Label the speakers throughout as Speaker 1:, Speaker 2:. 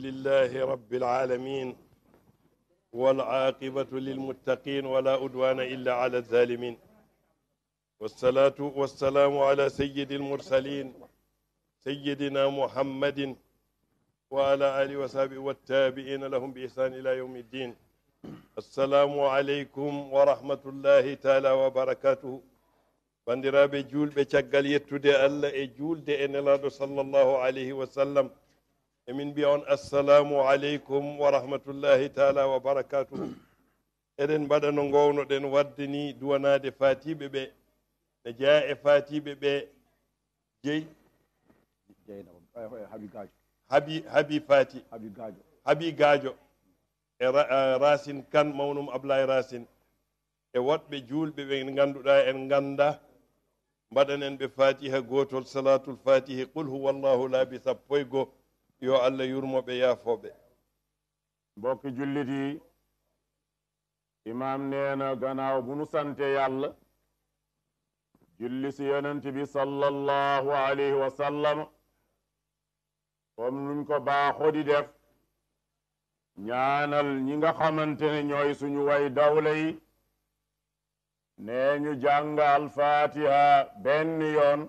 Speaker 1: لله رب العالمين والعاقبة للمتقين ولا أدوان إلا على الظالمين والصلاة والسلام على سيد المرسلين سيدنا محمد وعلى آله وصحبه والتابعين لهم بإحسان إلى يوم الدين. السلام عليكم ورحمة الله تعالى وبركاته. bandiraɓe julɓe caggal yettude Allah e julde e nelaɗo sallllahu alayhi wa sallam emin mbiya on assalamu aleykum wa rahmatullahi taala wa barakatuhu. eɗen mbaɗa no gownoɗen wadde ni duwanade fatiɓe ɓe ne jeeya e fatiɓe ɓe habi fati habi gadio e Racine Kane mawnum Ablaye Racine e woɗɓe julɓe ɓe ganduɗa en ganda mbaɗanen ɓe fatiha gotol salatul fatihi qul huwa llahu laabi sappo e go yo Allah yurmoɓe yaafoɓe.
Speaker 2: mbokki jullit yi imam neena gannaaw bu nu sante yàlla julli si yonent bi sallallahu alayhi wa sallam comme nuñ ko baaxoo di def ñaanal ñi nga xamante ne ñooy suñu way dawla yi nee ñu jàngal fatiha benn yoon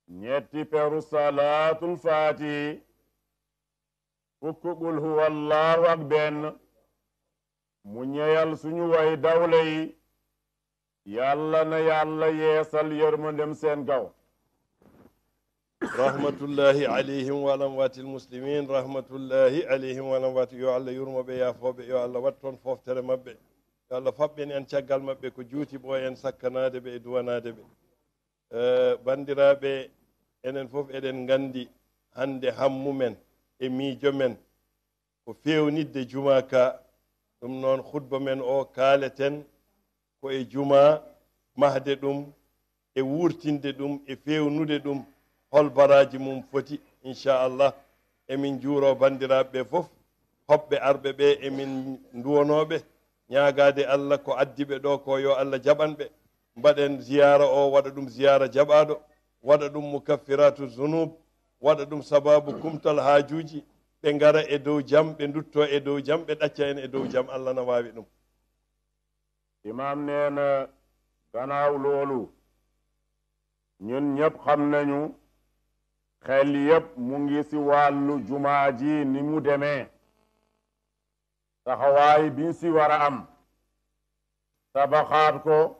Speaker 2: ñetti peru salaatul fatihi fukk qul huwa allahu ak benn mu ñeyal suñu way dawla yi yàlla na yàlla yeesal yërmandem seen gaw.
Speaker 1: rahmatullahi alayhim wa alamwati almuslimin rahmatullahi alayhim wa alamwati yo Allah yurmoɓe yaafoɓe yo Allah wat toon foftere mabɓe yo Allah faɓɓen en caggal maɓɓe ko juuti ɓo en sakkanade ɓe e duwanade ɓe. bandiraɓe enen fof eɗen gandi hande hammumen e miijo men ko fewnidde juma ka ɗum noon khutba men o kaaleten ko e juma mahde ɗum e wurtinde ɗum e fewnude ɗum hol baraji mum foti inchallah. emin juuro bandiraɓe fof hoɓɓe arɓe ɓe emin duwonoɓe ñaagade Allah ko addiɓe ɗo ko yo Allah jaɓanɓe mbaɗen ziyara o waɗa ɗum ziyara jaɓaɗo waɗa ɗum mukaffiratu zunub waɗa ɗum sababu kumtal haajuji ɓe ngara e dow jam ɓe dutto e dow jam ɓe ɗacca en e dow jam Allah na wawi ɗum.
Speaker 2: imam neena gannaaw loolu ñun ñëpp xam nañu xel yëpp mu ngi si wàllu jumaa ji ni mu demee taxawaay biñ si war a am tabaxaat ko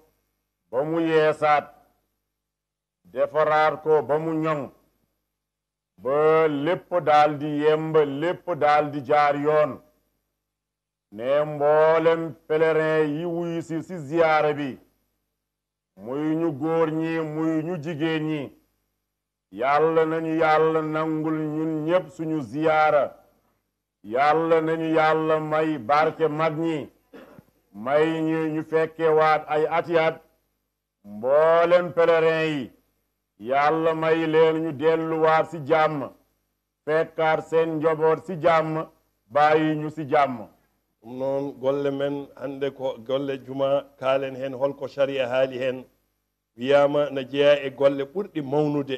Speaker 2: ba mu yeesaat defaraat ko ba mu ñoŋ ba lépp daal di yemb lépp daal di jaar yoon ne mboolem pèlerin yi wuyu si ziyaara bi muy ñu góor ñi muy ñu jigéen ñi yàlla nañu yàlla nangul ñun ñépp suñu ziyaara yàlla nañu yàlla may barke mag ñi may ñu fekke waat ay ati at mboolem pèlerin yi yàlla may leen ñu delluwaat ci jàmm fekkaat seen njaboot ci jàmm bàyyi ñu ci jàmm.
Speaker 1: ɗum noon golle men hande ko golle juma kaalen hen holko sharia haali hen wiyama na jeeya e golle ɓurɗi mawnude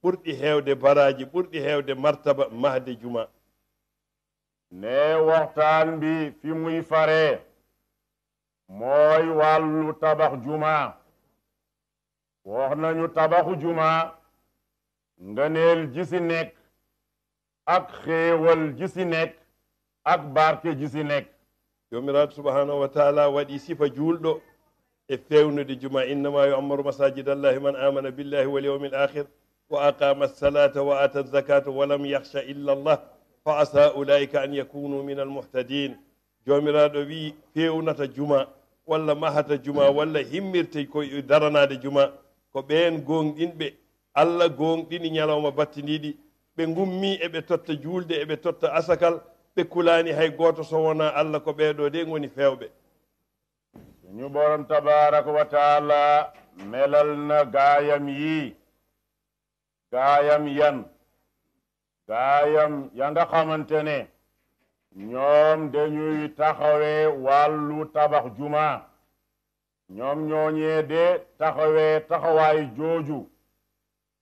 Speaker 1: ɓurɗi heewde baraji ɓurɗi heewde martaba mahde juma.
Speaker 2: ne waxtaan bi fi muy faree mooy wàllu tabax juma wax nañu tabaxu juma ngëneel ji ci nekk ak xéewal ji ci nekk ak barke ji ci nekk.
Speaker 1: jomiraɗo subhanahu wa taala waɗi sifa juulɗo e fewnude juma innama yu'ammaru masajidallahi man amana billahi wal yawmil akhir wa aqama as-salata wa ata az-zakata wa lam yakhsha illa Allah fa asa ulaika an yakunu min al-muhtadin. jomiraɗo wi fewnata juma walla mahata juma walla himmirte koye daranade juma ko ɓen gonɗinɓe Allah gonɗini ñalawma battidiɗi ɓe gummi eɓe totta julde eɓe totta asakal ɓe kulani hay goto so wona Allah ko ɓeɗo de goni fewɓe.
Speaker 2: ñu borom tabaraka wa taala melal na gaayam yi gaayam yan gaayam ya nga xamante ne ñoom dañuy taxawee wàllu tabax juma ñoom ñooñee de taxawee taxawaay jooju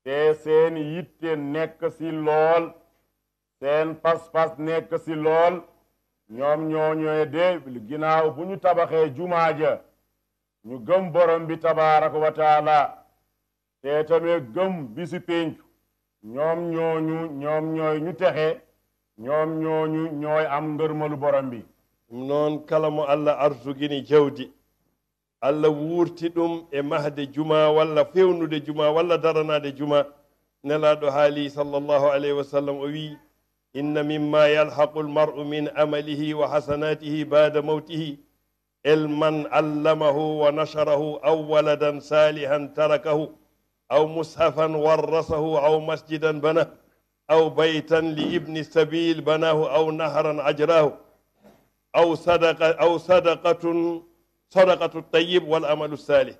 Speaker 2: te seen yitte nekk ci lool seen pas-pas nekk si lool ñoom ñooñooy de ginnaaw bu ñu tabaxee jumaa ja ñu gëm borom bi tabaaraka wa taala te tamit gëm bisu péncu ñoom ñooy ñu texe ñoom ñooñu ñooy am ngërmalu borom bi
Speaker 1: noon kala mo allah arsugini jawdi allah wuurti ɗum e mahde juma walla fewnude juma walla daranade juma nelaɗo haali sallllahu alayhi wa sallam o wi inna mimma yalhaqu almar'u min amalihi wa hasanatihi bada mawtihi ilman allamahu wa nasharahu aw waladan salihan tarakahu aw mushafan warrasahu aw masjidan banah aw baytan li ibni sabil banahu aw nahran ajrahu aw sadaqatu tayyib wal amalu salih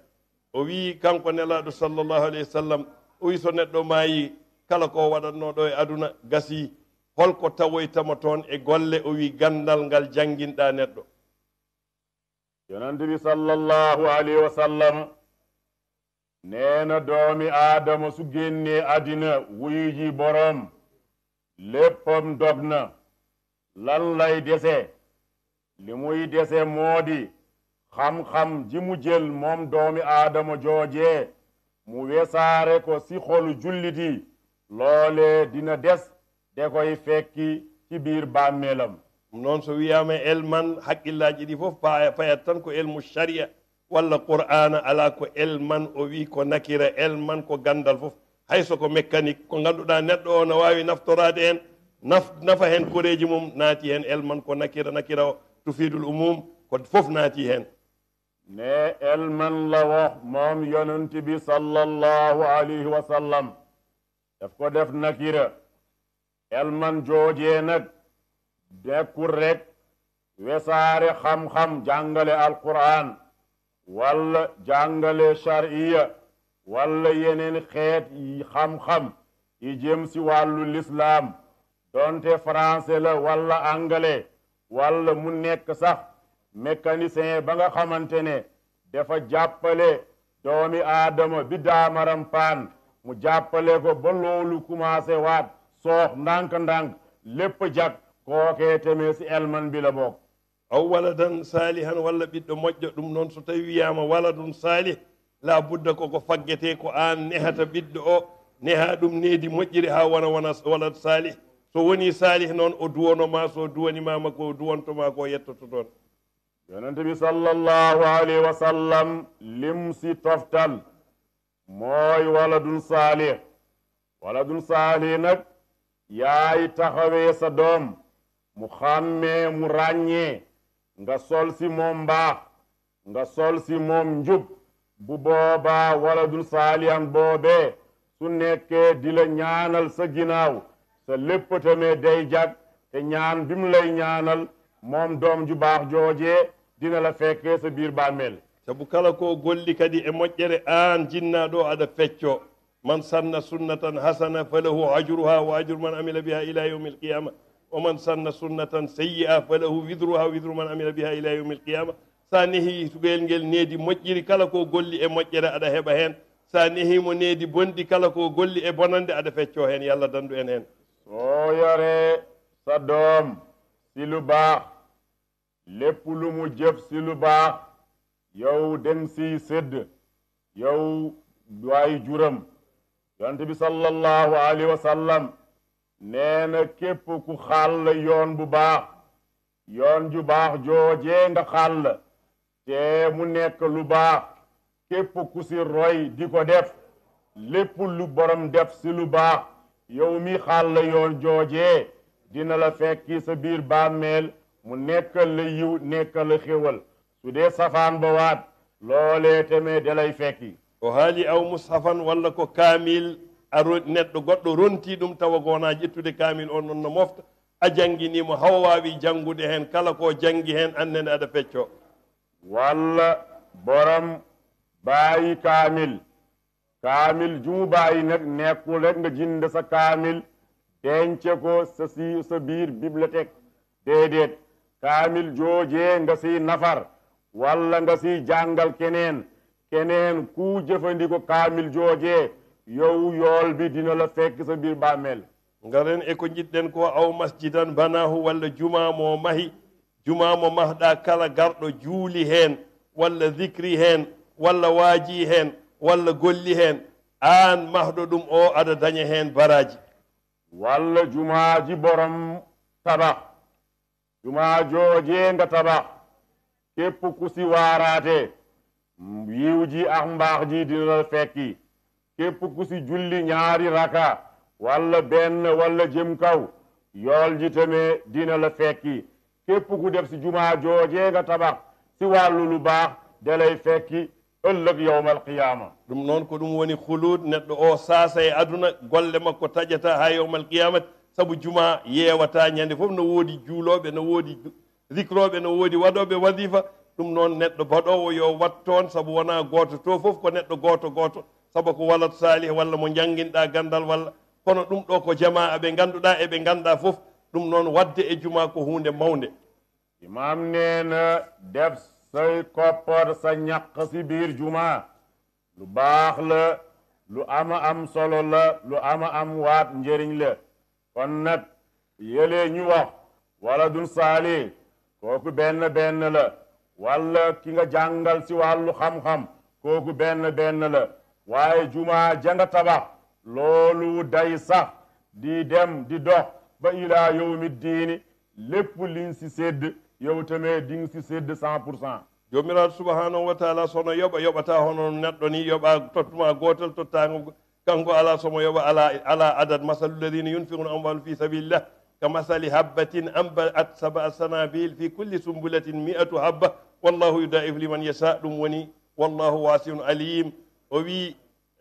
Speaker 1: o wi kanko nelaɗo sallllahu alayhi wa sallam o wi so neɗɗo maayi kala ko waɗatno ɗo e aduna gasi holko tawoytama toon e golle o wi gandal ngal janginɗa neɗɗo
Speaker 2: yonente bi sallallahu alayhi wa sallam neena doomi aadama su génnee adina wuyiji borom léppam dogna lan lay dese li muy dese moodi xam-xam ji mu jël moom doomi aadama joojee mu wesaare ko si xolu julliti loole dina des de koy fekki ci biir bàmmeelam
Speaker 1: noon so wiyama elman haqqillaji ɗi fof payat tan ko elmu sharia walla qur'ana ala ko elman o wi ko nakira elman ko gandal fof hayso ko mécanique ko ganduɗa neɗɗo o no wawi naftorade hen nafa hen koreji mum naati hen elman ko nakira o tufidul umum ko fof naati hen
Speaker 2: ne elman la wax moom yonent bi sallallahu alayhi wa sallam daf ko def nakira elman joojee nag dekkul rek wesaare xam-xam jàngale alquran walla jàngale shar'iya walla yeneen xeet yi xam-xam yi jëm si wàllu lislaam donte français la walla anglais walla mu nekk sax mécanicien ba nga xamante ne dafa jàppale doomi aadama bi daamaram paan mu jàppale ko ba loolu commencé waat soox ndànk-ndànk lépp jag kookee teme si elman bi la bokk
Speaker 1: aw waladan salihan walla ɓiɗɗo moƴƴo ɗum noon so tawi wiyama waladun salih la budda koko faggete ko an nehata ɓiɗɗo o neha ɗum needi moƴƴiri ha wona walad salih so woni salih noon o duwanoma so duwanimama ko duwantoma ko yettoto toon
Speaker 2: yonente bi sallallahu alayhi wa sallam lim si toftal mooy waladun salih nag yaay taxawee sa doom mu xàmmee mu ràññee nga sol si moom mbaax nga sol si moom njub bu boobaa waladun saalihan boobee su nekkee di la ñaanal sa ginnaaw sa lépp tamit day jag te ñaan bi mu lay ñaanal moom doom ju baax joojee dina la fekkee sa biir bàmmeel
Speaker 1: sabu kala ko golli kadi e moƴƴere an jinnaɗo aɗa fecco man sanna sunnatan hasana falahu ajruha wa ajru man amila biha ila yawmi alqiyama wa man sanna sunnatan sayyi'a falahu widruha wa widru man amila biha ila yawmi alqiyama sa nehi tugayel ngel needi moƴƴiri kala ko golli e moƴƴere aɗa heɓa hen sa nehimo needi bonɗi kala ko golli e bonande aɗa fecco hen yallah dandu en hen
Speaker 2: soo yore sa doom si lu baax lépp lu mu jëf si lu baax yow den si sédd yow waay juram yonent bi sallallahu alayhi wa sallam nee na képp ku xàll yoon bu baax yoon ju baax joojee nga xàll te mu nekk lu baax képp ku si roy di ko def lépp lu borom def si lu baax yow mi xàll yoon joojee dina la fekki sa biir bàmmeel mu nekkal la yiw nekkal la xéwal su dee safaan ba waat loolee tamit da lay fekki
Speaker 1: o haali aw mushafan walla ko kaamil neɗɗo goɗɗo ronti ɗum tawa gona ƴettude kaamil on noon no mofta a jangguinimo hawa wawi jangude hen kala ko jangi hen annene aɗa fecco
Speaker 2: walla borom bàyyi kaamil jumu bàyyi nag nekkul rek nga jinde sa kaamil dence ko sa biir bibliothèque déedéet kaamil joojee nga si nafar walla nga si jàngal keneen ku jëfandiko kaamil joojee yow yool bi dina la fekk sa biir bàmmeel
Speaker 1: ngaren e ko jiɗɗen ko aw masjidan banahu walla juma mo mahi juma mo mahɗa kala garɗo juuli heen walla zicri heen walla waaji heen walla golli heen aan mahɗo ɗum o aɗa daña heen baraji
Speaker 2: walla jumaaji borom tabax jumaa joojeenga tabax képp ku si waaraate yiw ji ak mbaax ji dina la fekki képp ku si julli ñaari raka walla benn walla jëm kaw yool ji tamit dina la fekki képp ku def si jumaa joojeenga tabax si wàllu lu baax dalay fekki ëllëg yawmal qiyama
Speaker 1: ɗum noon ko ɗum woni huluud neɗɗo o saasa e aduna golle makko taƴata ha yawmal qiyamati sabu juma yewata ñande fof no woodi juuloɓe no woodi zicroɓe no woodi waɗoɓe wadifa ɗum noon neɗɗo baɗowo yo wat toon sabu wona goto to fof ko neɗɗo goto goto sabu ko walat salih walla mo jangguinɗa gandal walla kono ɗum ɗo ko jama ɓe ganduɗa eɓe ganduɗa fof ɗum noon wadde e juma ko hunde mawde
Speaker 2: imam neena def say koppar sa ñaq si biir juma lu baax la lu ama am solo la lu ama am waat njëriñ la kon nag yëlee ñu wax wala dun saali kooku benn la wala ki nga jàngal si wàllu xam-xam kooku benn la waaye juma janga tabax loolu day sax di dem di dox ba ilaa yawmi diini lépp liñ si sédd yow tamit di nga si sédd 100%.
Speaker 1: jomiraɗo subhanahu wa taala sono yoɓa yoɓata hono neɗɗo ni yoɓa tottuma gotel tottago kanko ala somo yoɓa ala adad masalu lladina yunfiquna amwalu fi sabilillah ka masali habbatin ambaat sab'a sanabil fi kulli sumbulatin mi'atu habba wallahu yudaif liman yasha ɗum woni wallahu wasiun alim o wi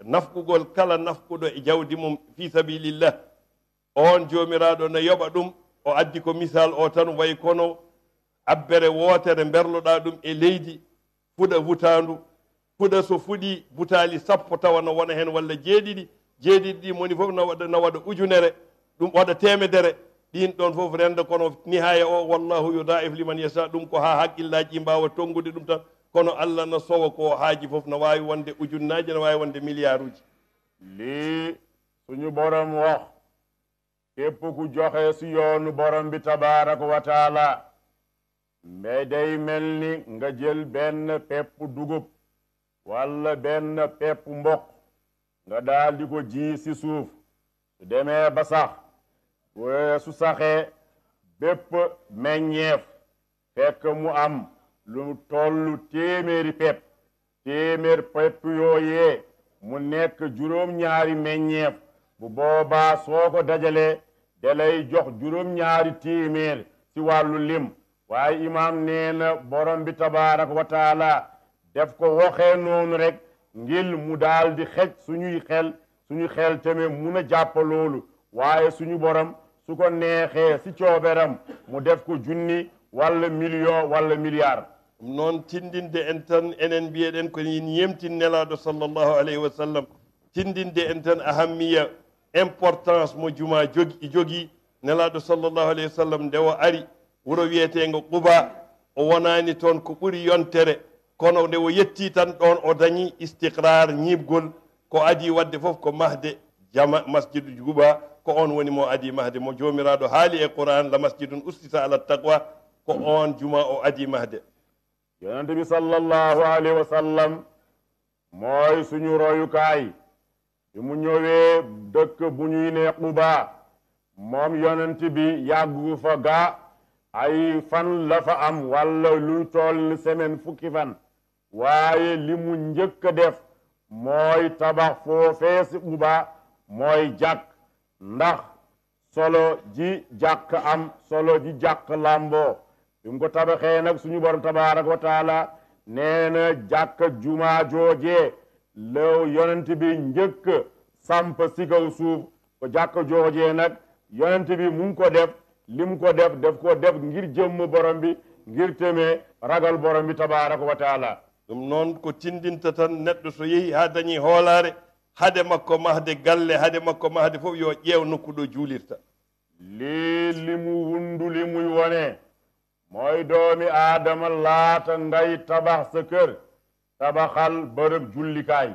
Speaker 1: nafkugol kala nafkuɗo e jawdi mum fi sabilillah on jomiraɗo no yoɓa ɗum o addi ko misal o tan wayi kono abbere wootere berloɗa ɗum e leydi fuɗa wutandu fuɗa so fuɗi butali sappo tawa no wona hen walla jeeɗiɗi ɗi moni fof no waɗa ujunere ɗum waɗa temedere ɗin ɗon fof renda kono nihaya o wallahu yudaif liman yasha ɗum ko ha haqqillaji ɗi mbawa tongude ɗum tan kono allah no sowa ko haaji fof no wawi wonde ujunnaji no wawi wonde milliard uji
Speaker 2: lii suñu borom wax képp ku joxe si yoonu borom bi tabaraka wa taala mais day mel ni nga jël benn pepp dugub walla benn pepp mboq nga daal di ko ji si suuf su demee ba sax su saxee bépp meññeef fekk mu am lu tollu téeméeri pepp yooyee mu nekk juróom-ñaari meññeef bu boobaa soo ko dajalee dalay jox juróom-ñaari téeméer si wàllu lim waaye imam nee na borom bi tabaraka wa taala def ko waxee noonu rek ngir mu daal di xej suñuy xel tamit mun a jàpp loolu waaye suñu borom su ko neexee si cooberam mu def ko junni walla million walla milliard
Speaker 1: noon tindinde en tan enen mbiyeɗen ko yin yemtin nelaɗo sallllahu alayhi wa sallam tindinde en tan ahammiya importance mo juma jogii nelaɗo sallllahu alayhi wa sallam nde o ari wuro wiyetego Quba o wonani toon ko ɓuri yontere kono nde o yetti tan ɗon o dañi istiqrar ñibgol ko adi wadde fof ko mahde jama masjidu Quba ko on woni mo adi mahde mo jomiraɗo haali e Qur'an la masjidun ustisa ala taqwa ko on juma o adi mahde
Speaker 2: yonente bi sallallahu alayhi wa sallam mooy suñu royukaay bi mu ñëwee dëkk bu ñuy ne Quba moom yonente bi yàggu fa gaa ay fan la fa am walla lu toll semaine fukki fan waaye li mu njëkk a def mooy tabax foofee si Quba mooy jàkk ndax solo ji jàkk am solo ji jàkk làmboo bi mu ko tabaxee nag suñu borom tabaraka wa taala nee na jàkk juma joojee la yonent bi njëkk samp si kaw suuf ko jàkk joojee nag yonent bi mu ngi ko def li mu ko def ko def ngir jëmm borom bi ngir temee ragal borom bi tabaraka wa taala
Speaker 1: ɗum noon ko tindinta tan neɗɗo so yehi ha dañi hoolare hade makko mahde galle hade makko mahde fof yo ƴeew nokkuɗo juulirta
Speaker 2: lii li mu wundu li muy wone mooy doomi aadama laata ngay tabax sa kër tabaxal bërëb jullikaay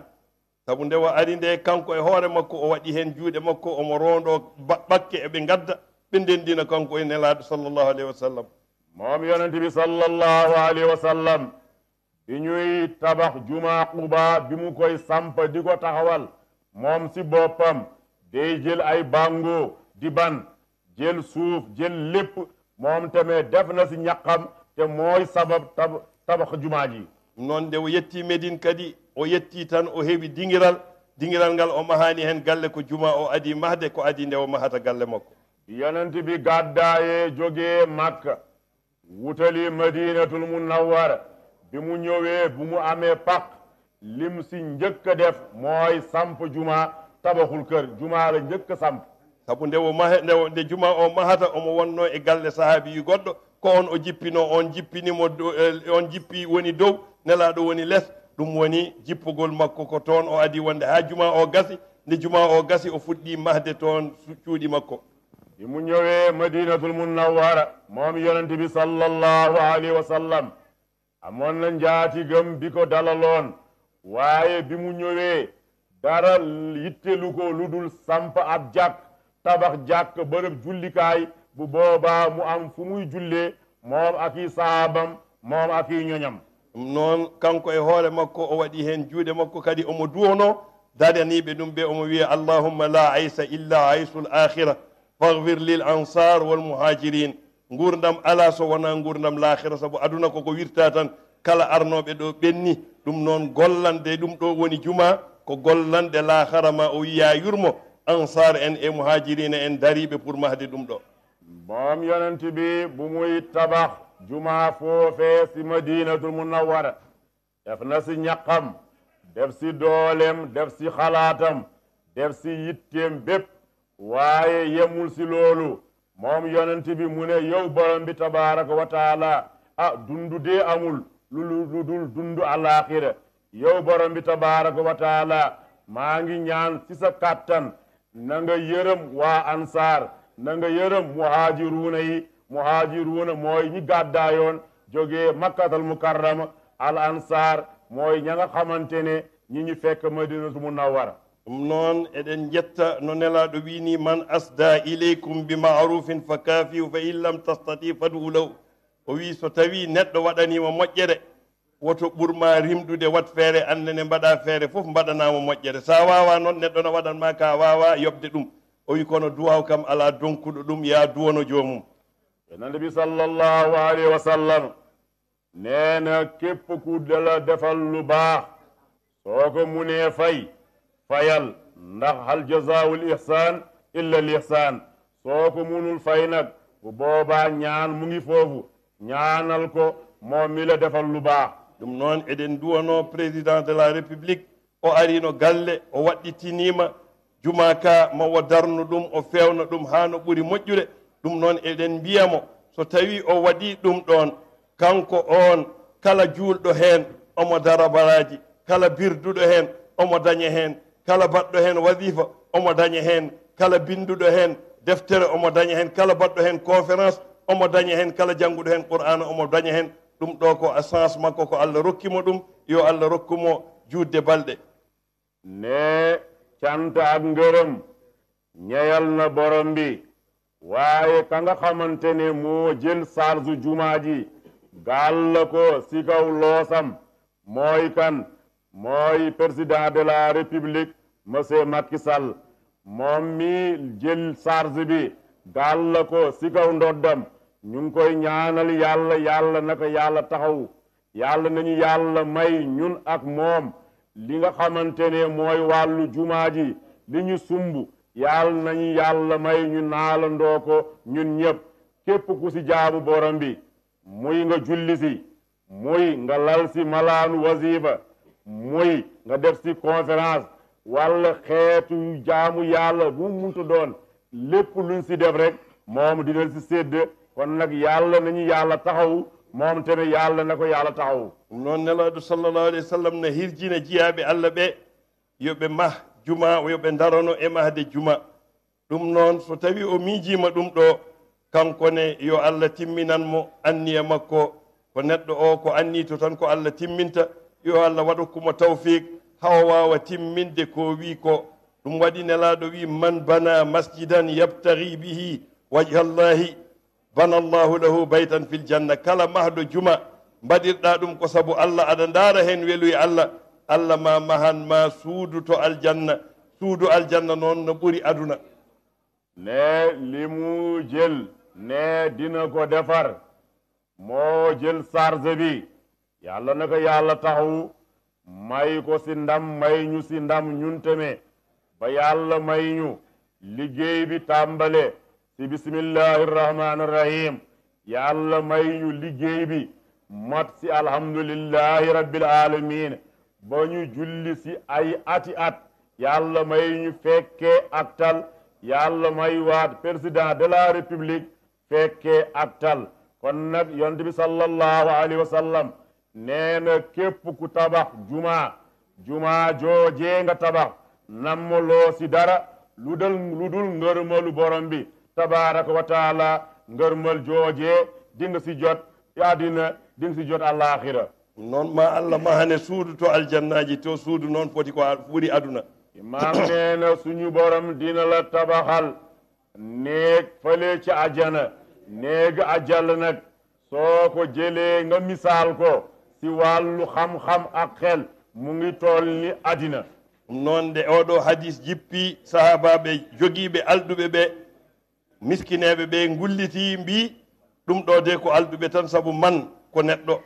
Speaker 1: sabu nde o ari nde kanko e hoore makko o waɗi heen juuɗe makko omo rondo ɓakke eɓe gadda ɓe ndendina kanko e nelaaɗo sallllahu alayhi wa sallam
Speaker 2: moom yonente bi sallallahu alayhi wa sallam bi ñuy tabax juma Quba bi mu koy samp di ko taxawal moom si boppam day jël ay bango di ban jël suuf jël lépp moom tamit def na si ñaqam te mooy sabab tabax jumaa ji
Speaker 1: noon nde o yetti Médine kadi o yetti tan o heewi dingiral ngal o mahani hen galle ko juma o adi mahde ko adi nde o mahata galle makko
Speaker 2: yonent bi gàddaaye jógee Makka wutali Madinatul Munawwara bi mu ñëwee bu mu amee pak lim si njëkk a def mooy samp juma tabaxul kër juma la njëkk a samp
Speaker 1: sabu nde nde juma o mahata omo wonno e galle sahabi yu goɗɗo ko on o jippino on jippinimo on jippi woni dow nelaɗo woni less ɗum woni jippugol makko ko toon o adi wonde ha juma o gasi nde juma o gasi o fuɗɗi mahde toon cuuɗi makko
Speaker 2: bi mu ñëwee Madinatul Munawwara moom yonent bi sallallahu alayhi wa sallam amoon na njaatigam bi ko dalaloon waaye bi mu ñëwee dara yittelu ko lu dul samp ab jàkk tabax jàkk bërëb jullikaay bu boobaa mu am fu muy jullee moom ak i sahabam moom ak i ñoñam
Speaker 1: ɗum noon kanko e hoore makko o waɗi heen juuɗe makko kadi omo duwono dadaniɓe ɗum ɓe omo wiya allahumma la aysa illa aysul akhira fahfir lil ansar wal muhajirin gurdam ala so wona gurdam lahira sabu aduna koko wirta tan kala arnoɓe ɗo ɓenni ɗum noon gollande ɗum ɗo woni juma ko gollande lahara ma o wiya yurmo ansar en e muhajirina en dariɓe pour mahde ɗum ɗo
Speaker 2: moom yonent bi bu muy tabax juma foofee si Madinatul Munawwara def na si ñaqam def si doolem def si xalaatam def si yitteem bépp waaye yemul si loolu moom yonent bi mu ne yow borom bi tabaraka wa taala dundu dee amul lu dul dundu alaxira yow borom bi tabaraka wa taala maa ngi ñaan si sa kàttan na nga yërëm waa ansaar na nga yërëm muhaajiruuna yi muhaajiruuna mooy ñi gàddaayoon jógee makkatal mukarrama al ansaar mooy ña nga xamante ne ñi ñu fekk Madinatul Munawwara
Speaker 1: ɗum noon eɗen jetta no nelaɗo wini man asda ileykum bi marufin fa kaafiu fa in lam tastati fadu law o wi so tawi neɗɗo waɗanima moƴƴere woto ɓurma rimɗude wat feere annene mbaɗa feere fof mbaɗanama moƴƴere sa wawa noon neɗɗo no waɗanma ka wawa yobde ɗum o wi kono duwaw kam ala donkuɗo ɗum ya duwono joomum
Speaker 2: yonent bi sallallahu alayhi wa sallam nee na képp ku dala defal lu baax soo ko munee fayal ndax hal jazaawul ihsaan illa al ihsaan soo ko munul fay nag bu boobaa ñaan mu ngi foofu ñaanal ko moom mi la defal lu baax
Speaker 1: ɗum noon eɗen duwano président de la république o arino galle o waɗɗitinima juma ka mawo darnu ɗum o fewna ɗum ha no ɓuri moƴƴude ɗum noon eɗen mbiyamo so tawi o waɗi ɗum ɗon kanko on kala juulɗo heen omo dara baraji kala birduɗo heen omo daña heen kala baɗɗo heen wasifa omo daña heen kala binduɗo heen deftere omo daña heen kala baɗɗo heen conférence omo daña heen kala jannguɗo heen qur'ana omo daña heen ɗum ɗo ko essence makko ko Allah rokkimo ɗum yo Allah rokkumo juutde balɗe
Speaker 2: ne cant ak ngërëm ñeyal na borom bi waaye ka nga xamante ne moo jël charge jumaa ji gàll ko si kaw loosam mooy kan mooy président de la république monsieur Macky Sall moom mi jël charge bi gàll ko si kaw ndoddam ñu ngi koy ñaanal yàlla na ko yàlla taxaw yàlla nañu yàlla may ñun ak moom li nga xamante ne mooy wàllu jumaa ji li ñu sumb yàlla nañu yàlla may ñu naalandoo ko ñun ñëpp képp ku si jaamu borom bi muy nga julli si muy nga lal si malaanu wasiba muy nga def si conférence wala xeetu jaamu yàlla bu muntu doon lépp luñ si def rek moom dina si sédd kon nag yàlla nañu yàlla taxaw moom tamit yàlla na ko yàlla taxaw
Speaker 1: noon nelaɗo sallllahu alayhi wa sallam no hirjina jiyaɓe Allah ɓe yoɓe mah juma yoɓe darano e mahde juma ɗum noon so tawi o miijima ɗum ɗo kankone yo Allah timminanmo anniya makko ko neɗɗo o ko anni to tan ko Allah timminta yo Allah waɗokkumo tawfiq hawa wawa timminde ko wi ko ɗum waɗi nelaɗo wi man bana masjidan yabtaghi bihi wajha llahi bana llahu lahu baytan fil janna kala mahɗo juma mbaɗirɗa ɗum ko sabu allah aɗa ndaara hen weluy allah allah ma mahan ma suudu to aljanna suudu aljanna noon no ɓuri aduna
Speaker 2: ne li mu jël ne dina ko defar moo jël charge bi yàlla na ko yàlla taxawu may ko si ndam may ñu si ndam ñun tamit ba yàlla may ñu liggéey bi tàmbale si bismillahi rahmani rahim yàlla may ñu liggéey bi mat si alhamdulillahi rabbil alamin ba ñu julli si ay ati at yàlla may ñu fekkee ak tal yàlla may waat président de la république fekkee ak tal kon nag yonent bi sallallahu alayhi wa sallam nee na képp ku tabax juma joojee nga tabax nammaloo si dara lu dul ngërmalu borom bi tabaraka wa taala ngërmal joojee di nga si jot àddina di nga si jot àllaaxira
Speaker 1: noon ma allah mahane suudu to aljannaji to suudu noon foti ko ɓuri aduna
Speaker 2: imaam nee na suñu borom dina la tabaxal néeg fële ci ajana néeg ajal nag soo ko jëlee nga misaal ko si wàllu xam-xam ak xel mu ngi toll ni adina
Speaker 1: noon de oɗo hadis jippi sahabaɓe jogiiɓe alɗuɓe ɓe miskineɓe ɓe gulliti mbi ɗum ɗo de ko alɗuɓe tan sabu man ko neɗɗo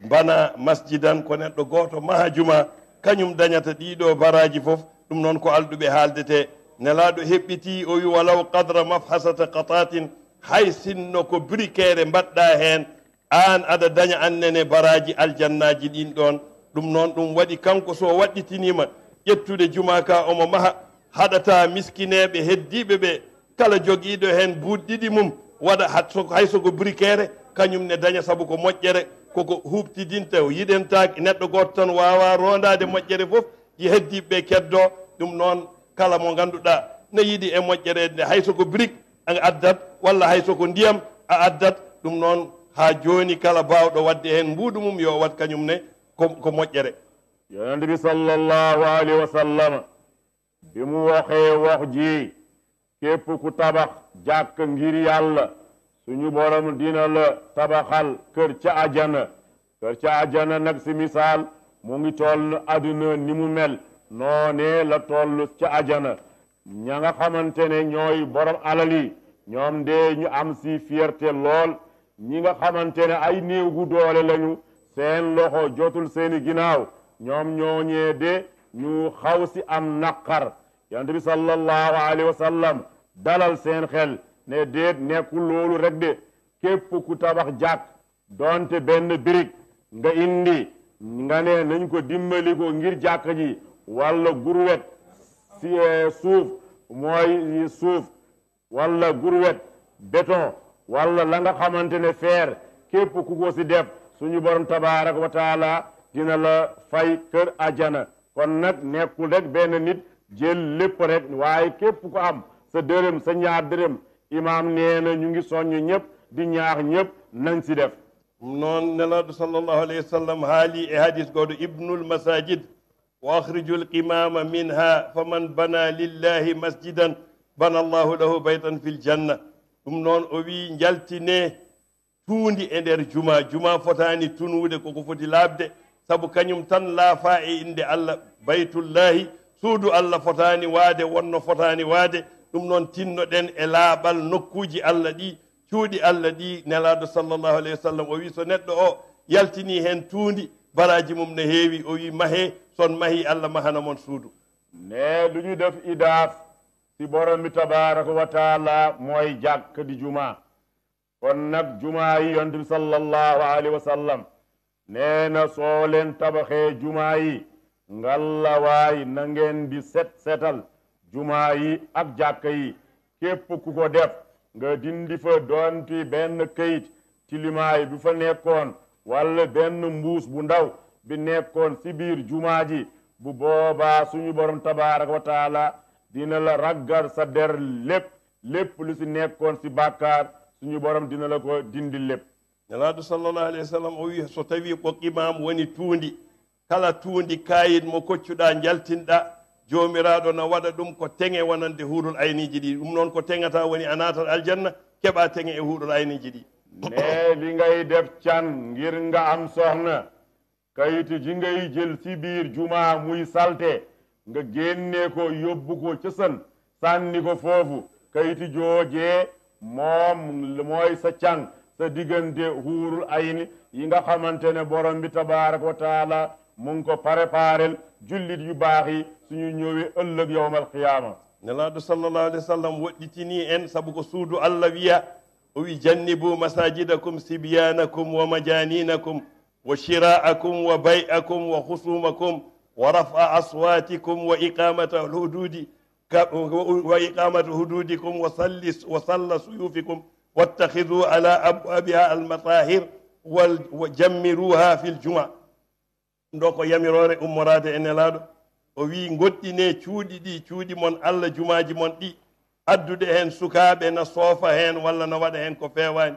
Speaker 1: bana masjidan ko neɗɗo goto maha juma kañum dañata ɗiɗo baraji fof ɗum noon ko alɗuɓe haaldete nelaɗo heɓɓiti o wi walaw qadra mafhasata qatatin hay sinno ko brikere mbaɗɗa hen an aɗa daña annene baraji aljannaji ɗin ɗon ɗum noon ɗum waɗi kanko so waɗɗitinima ƴettude juma ka omo maha haɗata miskineɓe heddiɓe ɓe kala joguiɗo hen buuɗɗiɗi mum waɗa hay soko brikere kañum ne daña saabu ko moƴƴere koko huɓtidinta yiɗentaki neɗɗo goto tan wawa rondade moƴƴere fof yi heddiɓe keddo ɗum noon kala mo ganduɗa ne yiiɗi e moƴƴere nde hay soko brique a addat walla hay soko ndiyam a addat ɗum noon ha joni kala bawɗo wadde hen mbuuɗu mum yo wat kañum ne ko moƴƴere
Speaker 2: yonent bi sallallahu alayhi wa sallam bi mu waxee wax ji képp ku tabax jàkk ngir yàlla suñu borom dina la tabaxal kër ca ajana nag si misaal mu ngi toll aduna ni mu mel noonee la toll ca ajana ña nga xamante ne ñooy borom alal yi ñoom de ñu am si fierté lool ñi nga xamante ne ay néew gu doole lañu seen loxo jotul seeni ginnaaw ñoom ñooñee de ñu xaw si am naqar yonent bi sallallahu alayhi wa sallam dalal seen xel ne déet nekkul loolu rek de képp ku tabax jàkk donte benn birig nga indi nga ne nañ ko dimbali ko ngir jàkk ji walla gurwet si suuf mooy suuf walla gurwet béton walla la nga xamante ne fer képp ku ko si def suñu borom tabaraka wa taala dina la fay kër ajana kon nag nekkul rek benn nit jël lépp rek waaye képp ku am sa dërëm sa ñaar dërëm imaam nee na ñu ngi soññ ñëpp di ñaax ñëpp nañ si def
Speaker 1: noon nelaɗo sallllahu alayhi wa sallam haali e hadis goɗo ibnul masajid wa akhrijul qimama minha faman bana lillahi masjidan bana allahu lahu baytan fil janna ɗum noon o wi jaltine tuundi e nder juma fotani tunude koko foti laabde sabu kañum tan laafa e inde allah baytullahi suudu allah fotani waade wonno fotani waade ɗum noon tinnoɗen e laaɓal nokkuji allah ɗi cuuɗi allah ɗi nelaɗo sallllahu alayhi wa sallam o wi so neɗɗo o yaltini hen tuundi baraji mum ne heewi o wi mahe son mahi allah mahana mon suudu
Speaker 2: ne lu ñu def idaaf si borom bi tabaraka wa taala mooy jàkk di juma kon nag juma yi yonent bi sallallahu alayhi wa sallam nee na soo leen tabaxee juma yi ngallawaay na ngeen di setal juma yi ak jàkk yi képp ku ko def nga dindi fa doonti benn këyit tilimaay bi fa nekkoon walla benn mbuus bu ndaw bi nekkoon si biir juma ji bu boobaa suñu borom tabaraka wa taala dina la raggar sa der lépp lu si nekkoon si bàkkaar suñu borom dina la ko dindi lépp
Speaker 1: nelaɗo sallllahu alayhi wa sallam o wi so tawi ko qimam woni tuundi kala tuundi kayit mo koccuɗa jaltinɗa jomiraɗo na waɗa ɗum ko teŋe wonande huuɗol ayniji ɗi ɗum noon ko teŋata woni a natat aljanna keɓa teŋe e huuɗol ayniji ɗi
Speaker 2: ne li ngay def can ngir nga am soxna kayitu ji ngay jël ci biir juma muy salte nga génne ko yóbbu ko ca sën sànni ko foofu kayitu joojee moom mooy sa can sa diggante huurul ayni yi nga xamante ne borom bi tabaraka wa taala mu ngi ko préparel jullit yu baax yi suñu ñëwee ëllëg yawmal qiyaama
Speaker 1: nelaɗo sallllahu alih wa sallam woɗɗitini en saabu ko suudu allah wiya o wi jannibu masajidakum sibyanakum wa majaninakum wa shira'akum wa bay'akum wa husumakum wa raf'a aswatikum wa iqamata alhududi wa iqamata hududikum wa salla suyufikum wattakhidhu ala abwabiha almatahir wa jammiruha fi ljuma ɗo ko yamirore ummorade e nelaɗo o wi goɗɗine cuuɗi ɗi cuuɗi mon allah jumaji mon ɗi addude hen sukaɓe na soofa hen walla na waɗa hen ko fewani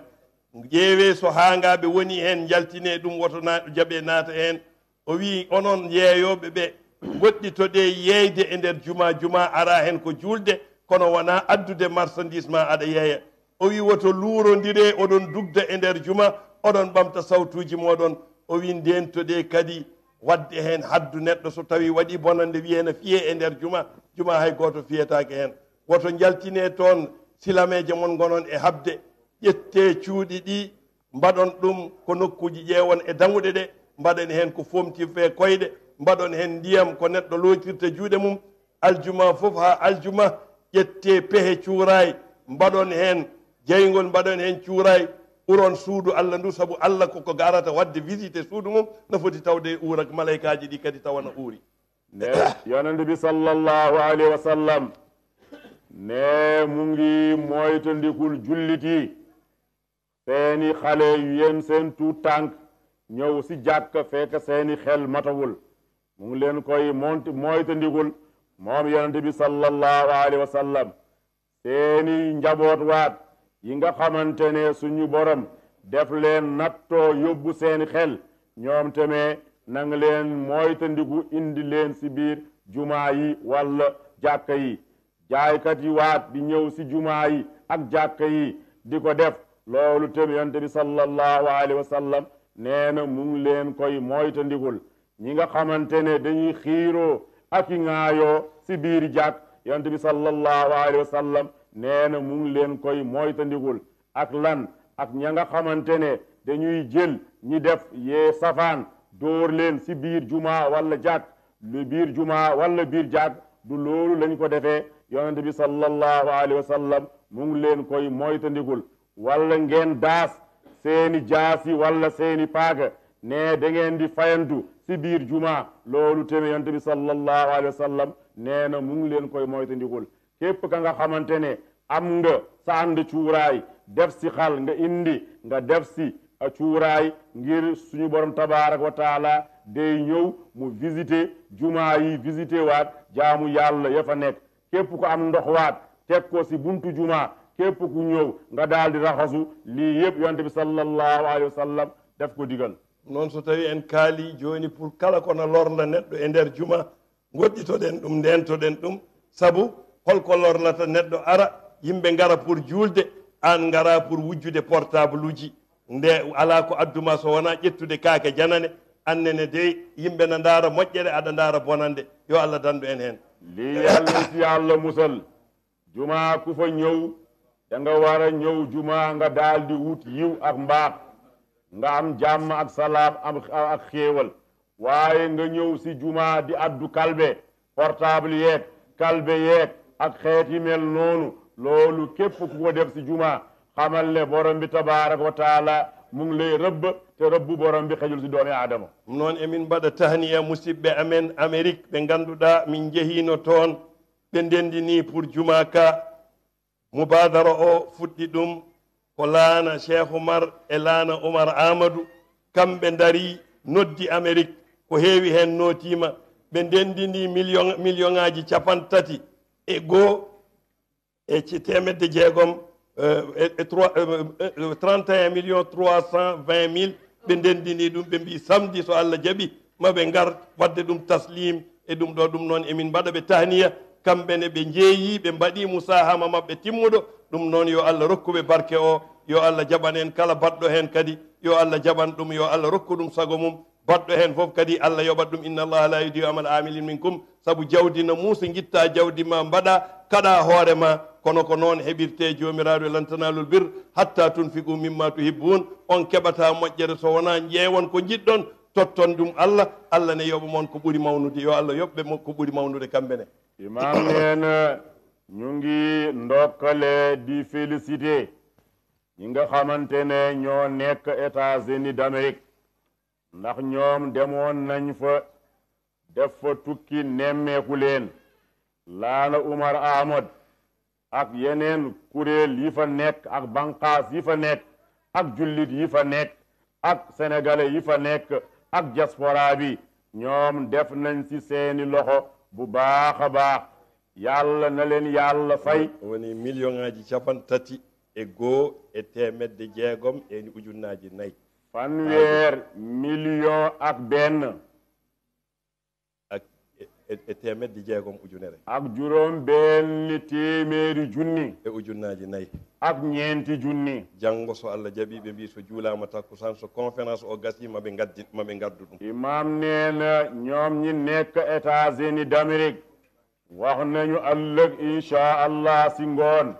Speaker 1: ƴeewe so hangaɓe woni hen jaltine ɗum woto jaaɓe naata hen o wi onon yeeyoɓe ɓe goɗɗitoɗe yeyde e nder juma ara hen ko julde kono wona addude marchandise ma aɗa yeeya o wi woto luurodire oɗon dugda e nder juma oɗon ɓamta sawtuji moɗon o wi ndentoɗe kadi wadde hen haddu neɗɗo so tawi waɗi bonande wiyena fiye e nder juma hay goto fiyetake hen woto jaltine toon silameje mon gonon e habde ƴette cuuɗi ɗi mbaɗon ɗum ko nokkuji ƴeewon e daŋuɗe ɗe mbaɗen hen ko fomtirfe koyɗe mbaɗon hen ndiyam ko neɗɗo lotirta juuɗe mum aljuma fof ha aljuma ƴette pehe cuuray mbaɗon hen jeygol mbaɗon hen cuuray uron suudu allah ndu saabu allah koko garata wadde visité suudu mum no foti tawde uura malaykaji ɗi kadi tawana uuri
Speaker 2: ne yonande bi sallallahu alayhi wa sallam ne mu ngi moytandikul julliti seeni xale yéen seen tuut tànk ñëw si jàkk fekk seeni xel matawul mu ngi leen koy moytandikul moom yonande bi sallallahu alayhi wa sallam seeni njaboot waat yi nga xamante ne suñu borom def leen nattoo yóbbu seeni xel ñoom tamit nang leen moytandiku indi leen si biir jumaa yi walla jàkka yi jaaykat yi waat di ñëw si jumaa yi ak jàkka yi di ko def loolu tamit yonent bi sallallahu alayhi wa sallam nee na mu ngi leen koy moytandikul ñi nga xamante ne dañuy xiiroo ak i ŋaayoo si biir jàkk yonent bi sallallahu alayhi wa sallam nee na mu ngi leen koy moytandikul ak lan ak ña nga xamante ne dañuy jël ñi def yee safaan dóor leen si biir juma walla jàkk lu biir juma walla biir jàkk du loolu lañ ko defee yonent bi sallallahu alayhi wa sallam mu ngi leen koy moytandikul walla ngeen daas seeni jaasi walla seeni paaga ne da ngeen di fayantu si biir juma loolu tamit yonent bi sallallahu alayhi wa sallam nee na mu ngi leen koy moytandikul képp ka nga xamante ne am nga sa ànd cuuraay def si xal nga indi nga def si cuuraay ngir suñu borom tabarak wa taala day ñëw mu visité juma yi visité waat jaamu yàlla ya fa nekk képp ko am ndox waat teg ko si buntu juma képp ku ñëw nga daal di raxasu lii yëpp yonent bi sallallahu alayhi wa sallam def ko digal
Speaker 1: noon so tawi en kaali joni pour kala kono lorna neɗɗo e nder juma goɗɗitoɗen ɗum ndentoɗen ɗum sabu holko lornata neɗɗo ara yimɓe ngara pour julde an ngara pour wujjude portable uji nde ala ko adduma so wona ƴettude kaake janane annene dey yimɓe na ndaara moƴƴere aɗa ndaara bonande yo allah dandu en hen
Speaker 2: li yàlla si yàlla musal juma ku fa ñëw da nga war a ñëw juma nga daal di wut yiw ak mbaax nga am jàmm ak salaam ak xéewal waaye nga ñëw si juma di addu kalbe portable yeeg kalbe yeeg ak xeet yi mel noonu loolu képp ku ko def si juma xamal ne borom bi tabaraka wa taala mu ngi lay rëbb te rëbbu borom bi xejul si doomi aadama
Speaker 1: noon emin mbaɗa tahniya musidɓe amen amérique ɓe ngannduɗaa min jehino toon ɓe ndendini pour juma ka mubadara o fuɗɗi ɗum ko laana cheikh oumar e laana oumar amadou kamɓe dari noddi amérique ko heewi heen nootima ɓe ndendini million ŋaji 33 e temedde jeegom 31 millions 320 mille ɓe ndendini ɗum ɓe mbi samedi so allah jaɓi maɓe ngar wadde ɗum taslim e ɗum ɗo ɗum noon emin mbaɗa ɓe tahniya kamɓene ɓe jeeyi ɓe mbaɗi musahama maɓɓe timmuɗo ɗum noon yo Allah rokkuɓe barke o yo Allah jaɓan en kala baɗɗo hen kadi yo Allah jaɓan ɗum yo Allah rokku ɗum sago mum baɗɗo hen fof kadi Allah yoɓat ɗum inna allaha la yudiyu amal amilin minkum saabu jawdi no muusi guitta jawdi ma mbaɗa kaɗa hoore ma kono ko noon heɓirte jomiraɗo lan tanalul bir hatta tunfiqu mimma tuhibbun on keɓata moƴƴere so wona ƴeewon ko jiɗɗon totton ɗum Allah Allah ne yoɓa moon ko ɓuuri mawnude yo Allah yoɓɓe ko ɓuuri mawnude kamɓene
Speaker 2: imam neen ñu ngi ndokkale di félicité ñi nga xamante ne ñoo nekk États-Unis d'Amérique ndax ñoom demoon nañ fa def fa tukki nemmeeku leen laala Umar Ahmad ak yeneen kuréel yi fa nekk ak banqaas yi fa nekk ak jullit yi fa nekk ak sénégalais yi fa nekk ak diaspora bi ñoom def nañ ci seeni loxo bu baax a baax yàlla na leen yàlla fay
Speaker 1: woni million ngaji capan tati e goo e temedde jeegom e ujunnaji nayyi
Speaker 2: fanweer million ak benn
Speaker 1: ak e temedde jeegom ujunere
Speaker 2: ak juróom benn téeméeri junni
Speaker 1: e ujunnaji nayyi
Speaker 2: ak ñeenti junni
Speaker 1: janngo so Allah jaɓi ɓe mbi so juulama takkusan so conférence o gasi maɓe gaddu ɗum
Speaker 2: imam neena ñoom ñi nekk États-Unis d'Amérique wax nañu ëllëg incha allah si ngoon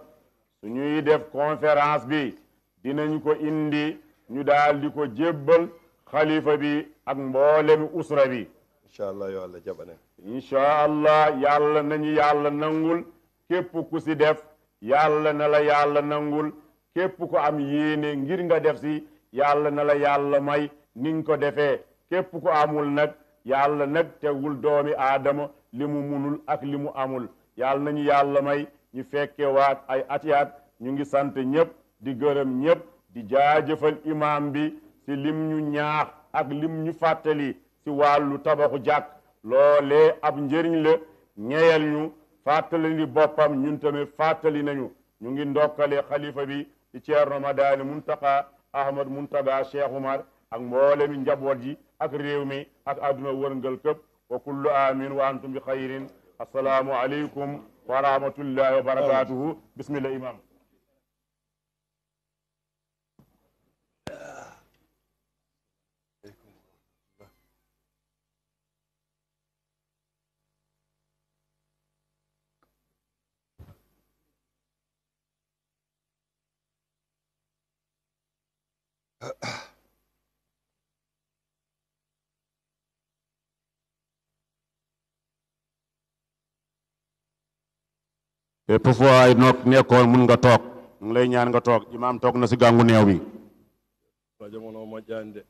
Speaker 2: suñuy def conférence bi dinañ ko indi ñu daal di ko jébbal xalifa bi ak mboolemi usra bi
Speaker 1: incha allah yo Allah jaɓanen
Speaker 2: incha allah yàlla nañu yàlla nangul képp ku si def yàlla na la yàlla nangul képp ko am yéene ngir nga def si yàlla na la yàlla may ni nga ko defee képp ko amul nag yàlla nag tegul doomi aadama li mu munul ak li mu amul yàlla nañu yàlla may ñu fekke waat ay atiyaat ñu ngi sant ñëpp di gërëm ñëpp di jaajëfal imam bi si lim ñu ñaax ak lim ñu fàttali si wàllu tabaxu jàkk loolee ab njëriñ la ñeyal ñu fàttali ni boppam ñun tamit fàttali nañu ñu ngi ndokkale xalifa bi di Ceerno Madani Muntaka Ahmad Muntaga Cheikh Umar ak mboolemi njaboot ji ak réew mi ak àdduna wërngal këpp wa kullu amin wa antum bi xayrin assalaamu aleykum wa rahmatullahi wa barakatuhu bismillah imam bépp foo ay nekkoon mun nga toog mu ngi lay ñaan nga toog imaam toog na si gàngu neew bi
Speaker 1: jamono moƴƴani de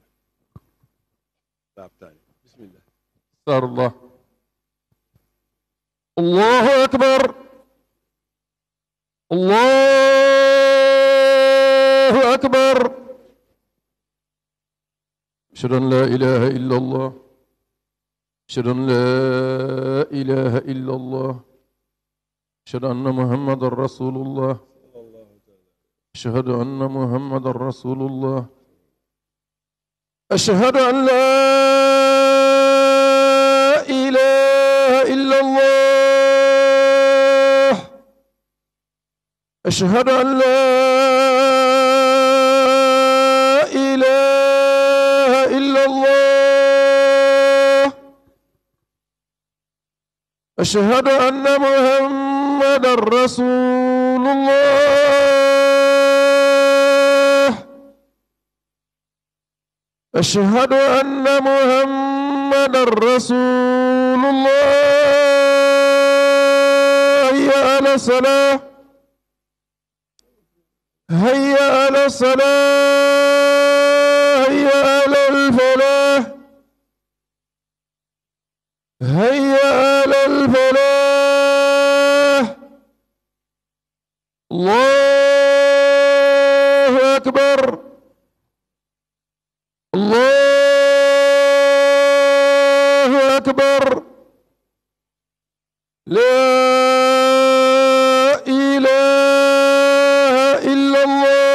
Speaker 1: laabtani bisimillah
Speaker 3: sarullah allahu akbar allahu akbar ashhadu an la ilaha illa allah ashhadu an la ilaha illa allah أشهد أن محمد رسول الله أشهد أن محمد رسول الله أشهد أن لا إله إلا الله أشهد أن لا إله إلا الله أشهد أن محمد رسول الله أشهد أن محمد رسول الله هيا على الصلاة هيا على الصلاة هيا على الفلاح هيا على الفلاح الله أكبر الله أكبر لا إله إلا الله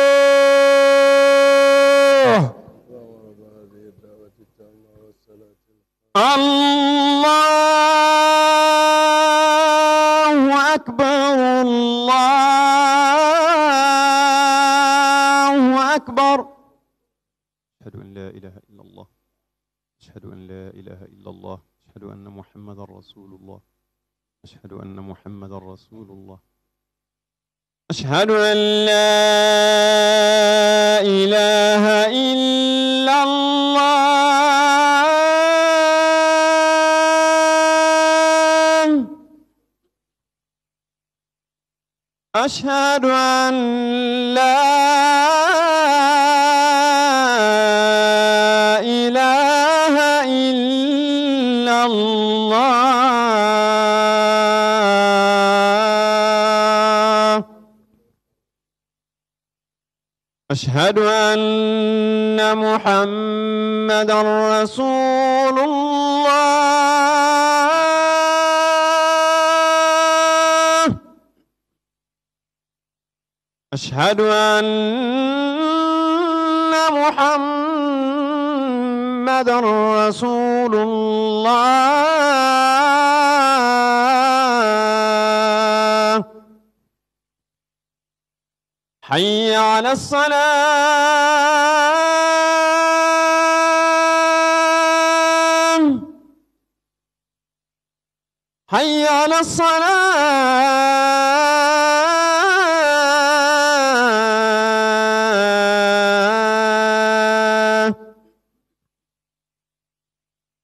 Speaker 4: الله أكبر الله أكبر.
Speaker 5: أشهد أن لا إله إلا الله، أشهد أن لا إله إلا الله، أشهد أن محمدا رسول الله، أشهد أن محمدا رسول الله،
Speaker 4: أشهد أن لا إله إلا الله، أشهد أن لا إله إلا الله، أشهد أن محمدا رسول الله، أشهد أن محمدا رسول الله. حي على الصلاة، حي على الصلاة،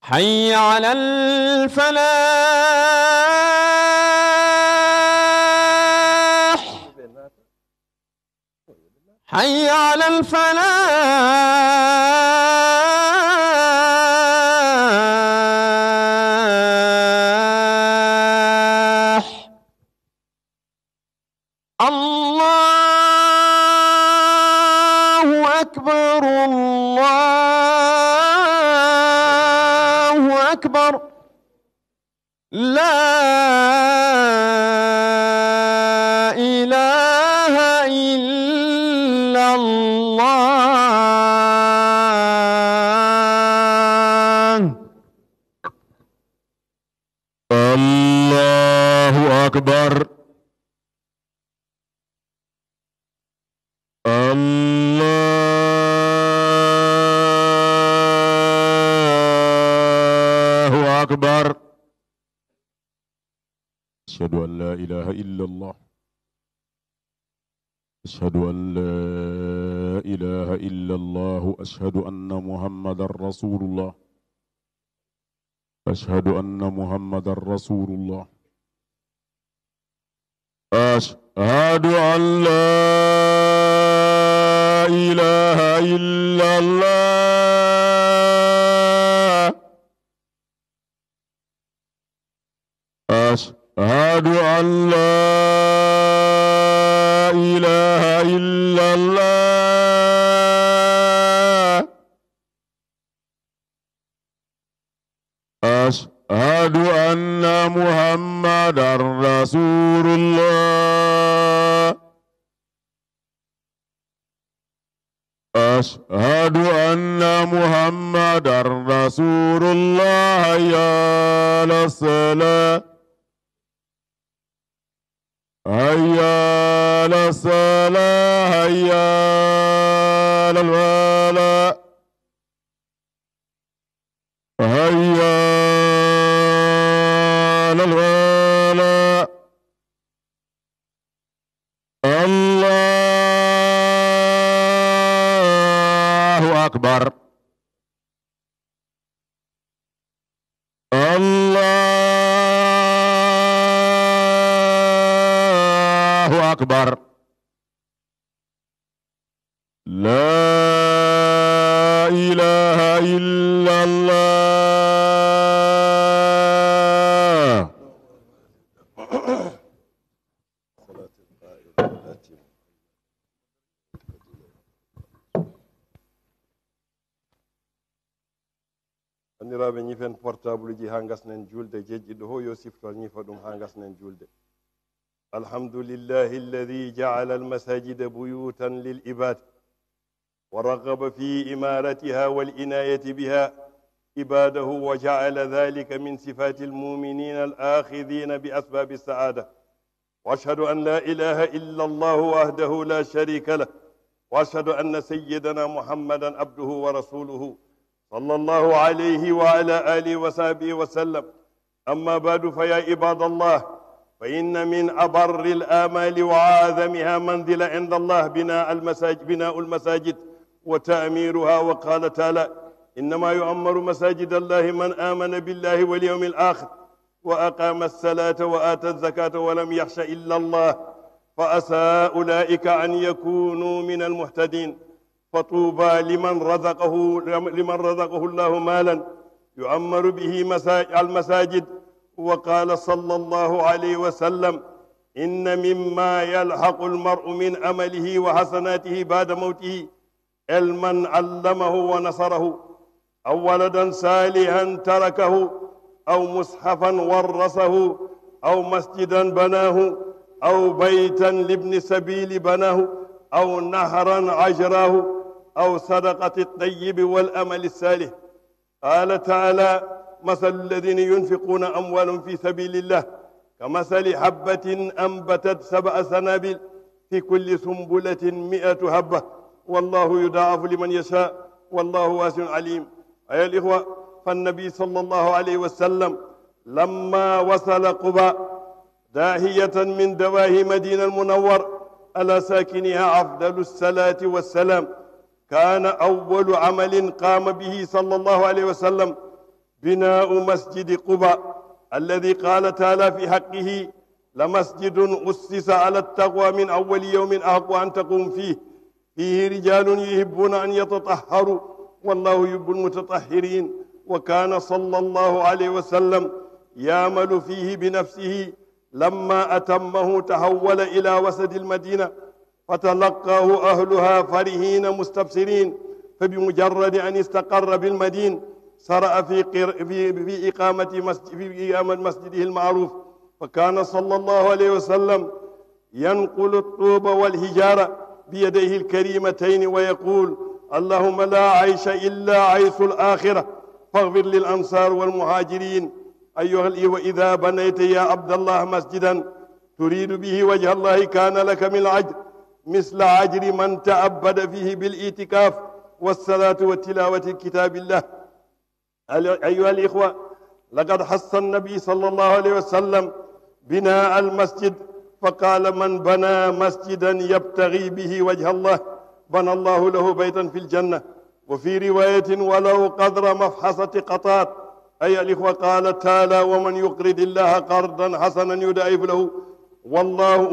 Speaker 4: حي على الفلاح، حي على الفلاح. الله أكبر الله أكبر. لا إله إلا الله.
Speaker 2: الله أكبر. الله أكبر. أشهد أن لا إله إلا الله، أشهد أن لا إله إلا الله، أشهد أن محمدا رسول الله، أشهد أن محمدا رسول الله، أشهد أن لا إله إلا الله، أشهد أن لا إله إلا الله، أشهد أن محمدا رسول الله، أشهد أن محمدا رسول الله. يا للصلاة، هيا للصلاة، هيا للولاء، هيا للولاء. الله أكبر. الله أكبر. لا إله إلا الله.
Speaker 1: anndiraaɓe ñifen portable ji haa gasnen julde jejjiɗo ho yo siftol ñifa ɗum haa gasnen julde. alhamdulillahi alladi jaala almasajida buyutan lil ibad wa ragaba fi imaratiha wal inayati biha عباده وجعل ذلك من صفات المؤمنين الآخذين بأسباب السعادة. وأشهد أن لا إله إلا الله وحده لا شريك له، وأشهد أن سيدنا محمدا عبده ورسوله صلى الله عليه وعلى آله وصحبه وسلم. أما بعد، فيا عباد الله، فإن من أبر الآمال وأعظمها منزلة عند الله بناء المساجد وتأميرها. وقال تعالى: إنما يعمر مساجد الله من آمن بالله واليوم الآخر وأقام الصلاة وآتى الزكاة ولم يخش إلا الله، فعسى أولئك أن يكونوا من المهتدين. فطوبى لمن رزقه الله مالا يعمر به المساجد. وقال صلى الله عليه وسلم: إن مما يلحق المرء من أمله وحسناته بعد موته علما علمه ونصره، أو ولدا صالحا تركه، أو مصحفا ورثه، أو مسجدا بناه، أو بيتا لابن سبيل بناه، أو نهرا عجراه، أو صدقة الطيب والأمل الصالح. قال تعالى: مثل الذين ينفقون أموالهم في سبيل الله كمثل حبة أنبتت 7 سنابل في كل سنبلة 100 حبة والله يضاعف لمن يشاء والله واسع عليم. أيها الإخوة، فالنبي صلى الله عليه وسلم لما وصل قباء داهية من دواهي مدينة المنور على ساكنها أفضل الصلاة والسلام، كان أول عمل قام به صلى الله عليه وسلم بناء مسجد قباء الذي قال تعالى في حقه: لمسجد أسس على التقوى من أول يوم أحق أن تقوم فيه رجال يحبون أن يتطهروا والله يحب المتطهرين. وكان صلى الله عليه وسلم يعمل فيه بنفسه. لما أتمه تحول إلى وسط المدينة فتلقاه أهلها فرحين مستبشرين، فبمجرد أن استقر بالمدينة سرع في إقامة مسجده المعروف. فكان صلى الله عليه وسلم ينقل الطوب والحجارة بيديه الكريمتين ويقول: اللهم لا عيش إلا عيش الآخرة فاغفر للأنصار والمهاجرين. أيها وإذا بنيت يا عبد الله مسجدا تريد به وجه الله كان لك من العجر مثل عجر من تعبد فيه بالاعتكاف والصلاة وتلاوة كتاب الله. أيها الإخوة، لقد حث النبي صلى الله عليه وسلم بناء المسجد، فقال: من بنى مسجدا يبتغي به وجه الله بنى الله له بيتا في الجنة. وفي رواية: ولو قدر مفحصة قطات. أيها الإخوة، قال تعالى: ومن يقرض الله قرضا حسنا يضاعف له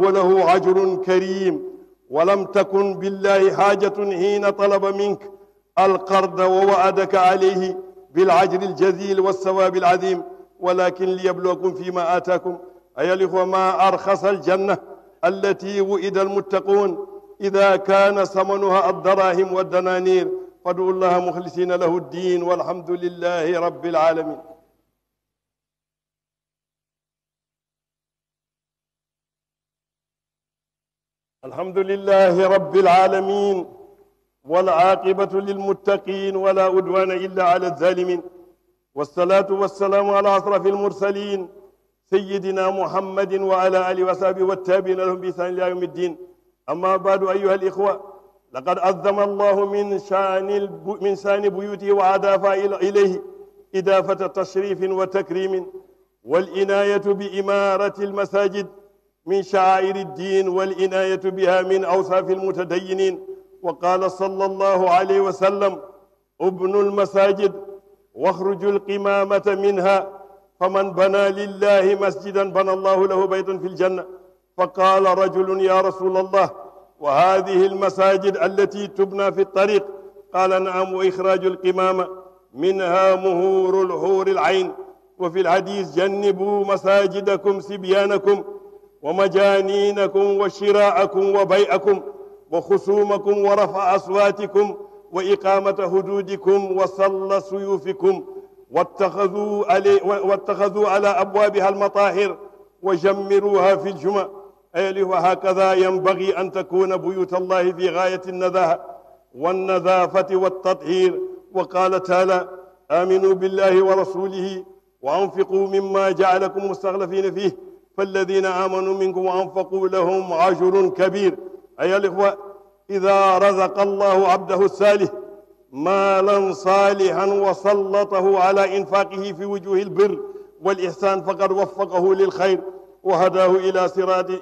Speaker 1: وله أجر كريم. ولم تكن بالله حاجة حين طلب منك القرض ووعدك عليه بالعجر الجزيل والثواب العظيم، ولكن ليبلوكم فيما آتاكم. أيها الإخوة، ما أرخص الجنة التي وئد المتقون إذا كان ثمنها الدراهم والدنانير. فادعوا الله مخلصين له الدين، والحمد لله رب العالمين. الحمد لله رب العالمين، والعاقبة للمتقين ولا عدوان إلا على الظالمين، والصلاة والسلام على أشرف المرسلين سيدنا محمد وعلى آله وصحبه والتابعين لهم بإحسان إلى يوم الدين. أما بعد، أيها الإخوة، لقد عظم الله من شأن بيوته وأضاف إليه إضافة تشريف وتكريم، والعناية بإمارة المساجد من شعائر الدين، والعناية بها من أوصاف المتدينين. وقال صلى الله عليه وسلم: ابنوا المساجد واخرجوا القمامة منها، فمن بنى لله مسجدا بنى الله له بيتا في الجنة. فقال رجل: يا رسول الله، وهذه المساجد التي تبنى في الطريق؟ قال: نعم، وإخراج القمامة منها مهور الحور العين. وفي الحديث: جنبوا مساجدكم صبيانكم ومجانينكم وشراءكم وبيعكم وخصومكم ورفع أصواتكم وإقامة حدودكم وصل سيوفكم، واتخذوا على أبوابها المطاهر وجمروها في الجمع. وهكذا ينبغي أن تكون بيوت الله في غاية النزاهة والنظافة والتطهير. وقال تعالى: آمنوا بالله ورسوله وأنفقوا مما جعلكم مستخلفين فيه فالذين آمنوا منكم وأنفقوا لهم أجر كبير. أيها الإخوة، إذا رزق الله عبده الصالح مالا صالحا وسلطه على إنفاقه في وجوه البر والإحسان فقد وفقه للخير وهداه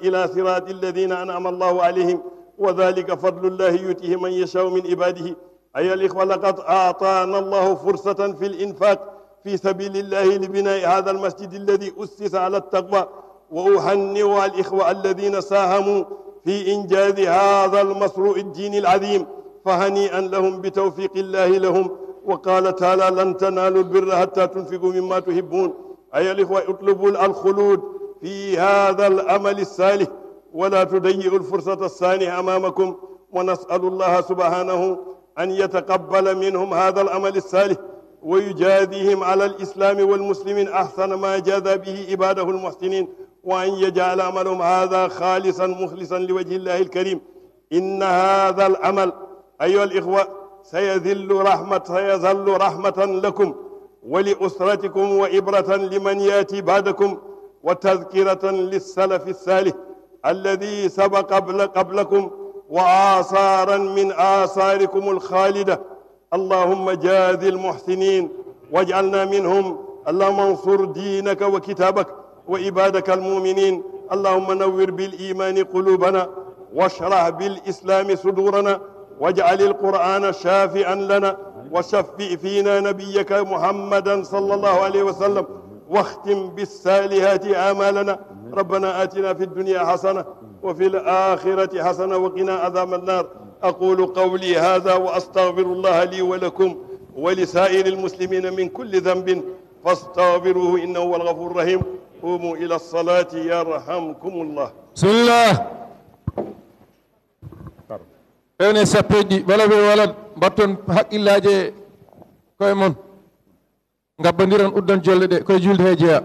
Speaker 1: إلى صراط الذين أنعم الله عليهم، وذلك فضل الله يؤتيه من يشاء من عباده. أيها الإخوة، لقد أعطانا الله فرصة في الإنفاق في سبيل الله لبناء هذا المسجد الذي أسس على التقوى، وأهنئ الإخوة الذين ساهموا في إنجاز هذا المشروع الديني العظيم، فهنيئا لهم بتوفيق الله لهم. وقال تعالى: لن تنالوا البر حتى تنفقوا مما تحبون. أيها الإخوة، اطلبوا الخلود في هذا الأمل الصالح ولا تضيعوا الفرصة الثانية أمامكم، ونسأل الله سبحانه أن يتقبل منهم هذا الأمل الصالح ويجازيهم على الإسلام والمسلمين أحسن ما جاز به عباده المحسنين، وأن يجعل عملهم هذا خالصا مخلصا لوجه الله الكريم. إن هذا العمل أيها الإخوة سيظل رحمة لكم ولأسرتكم وإبرة لمن يأتي بعدكم وتذكرة للسلف الصالح الذي سبق قبلكم وآثارا من آثاركم الخالدة. اللهم جاز المحسنين واجعلنا منهم. اللهم انصر دينك وكتابك وعبادك المؤمنين. اللهم نور بالإيمان قلوبنا واشرح بالإسلام صدورنا واجعل القرآن شافعا لنا وشفع فينا نبيك محمدا صلى الله عليه وسلم واختم بالصالحات آمالنا. ربنا آتنا في الدنيا حسنة وفي الآخرة حسنة وقنا عذاب النار. أقول قولي هذا وأستغفر الله لي ولكم ولسائر المسلمين من كل ذنب فاستغفروه إنه هو الغفور الرحيم. قوموا إلى الصلاة يرحمكم الله.
Speaker 3: بسم الله. ene sappeji wala ɓe walat mbatton haqqillaji koye moon gabbadiran uddan jolle ɗe koye julde he jeeya.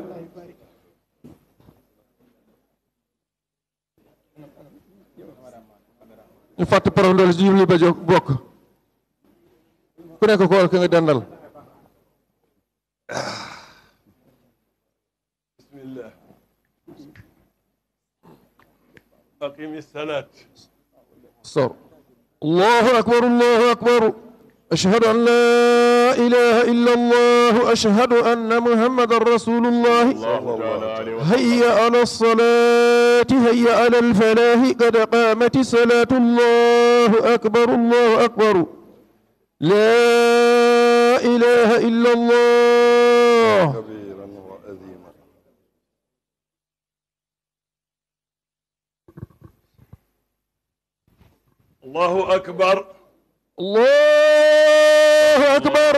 Speaker 3: ñu fatta porondol jibli ba jok bokk ku nekk ko nga dandal.
Speaker 1: bismillah. أقم الصلاة.
Speaker 3: صار الله أكبر الله أكبر أشهد أن لا إله إلا الله أشهد أن محمد رسول الله هيا على الصلاة هيا على الفلاح قد قامت الصلاة الله أكبر الله أكبر لا إله إلا الله.
Speaker 1: كبيرا وعظيما. الله أكبر.
Speaker 3: الله أكبر.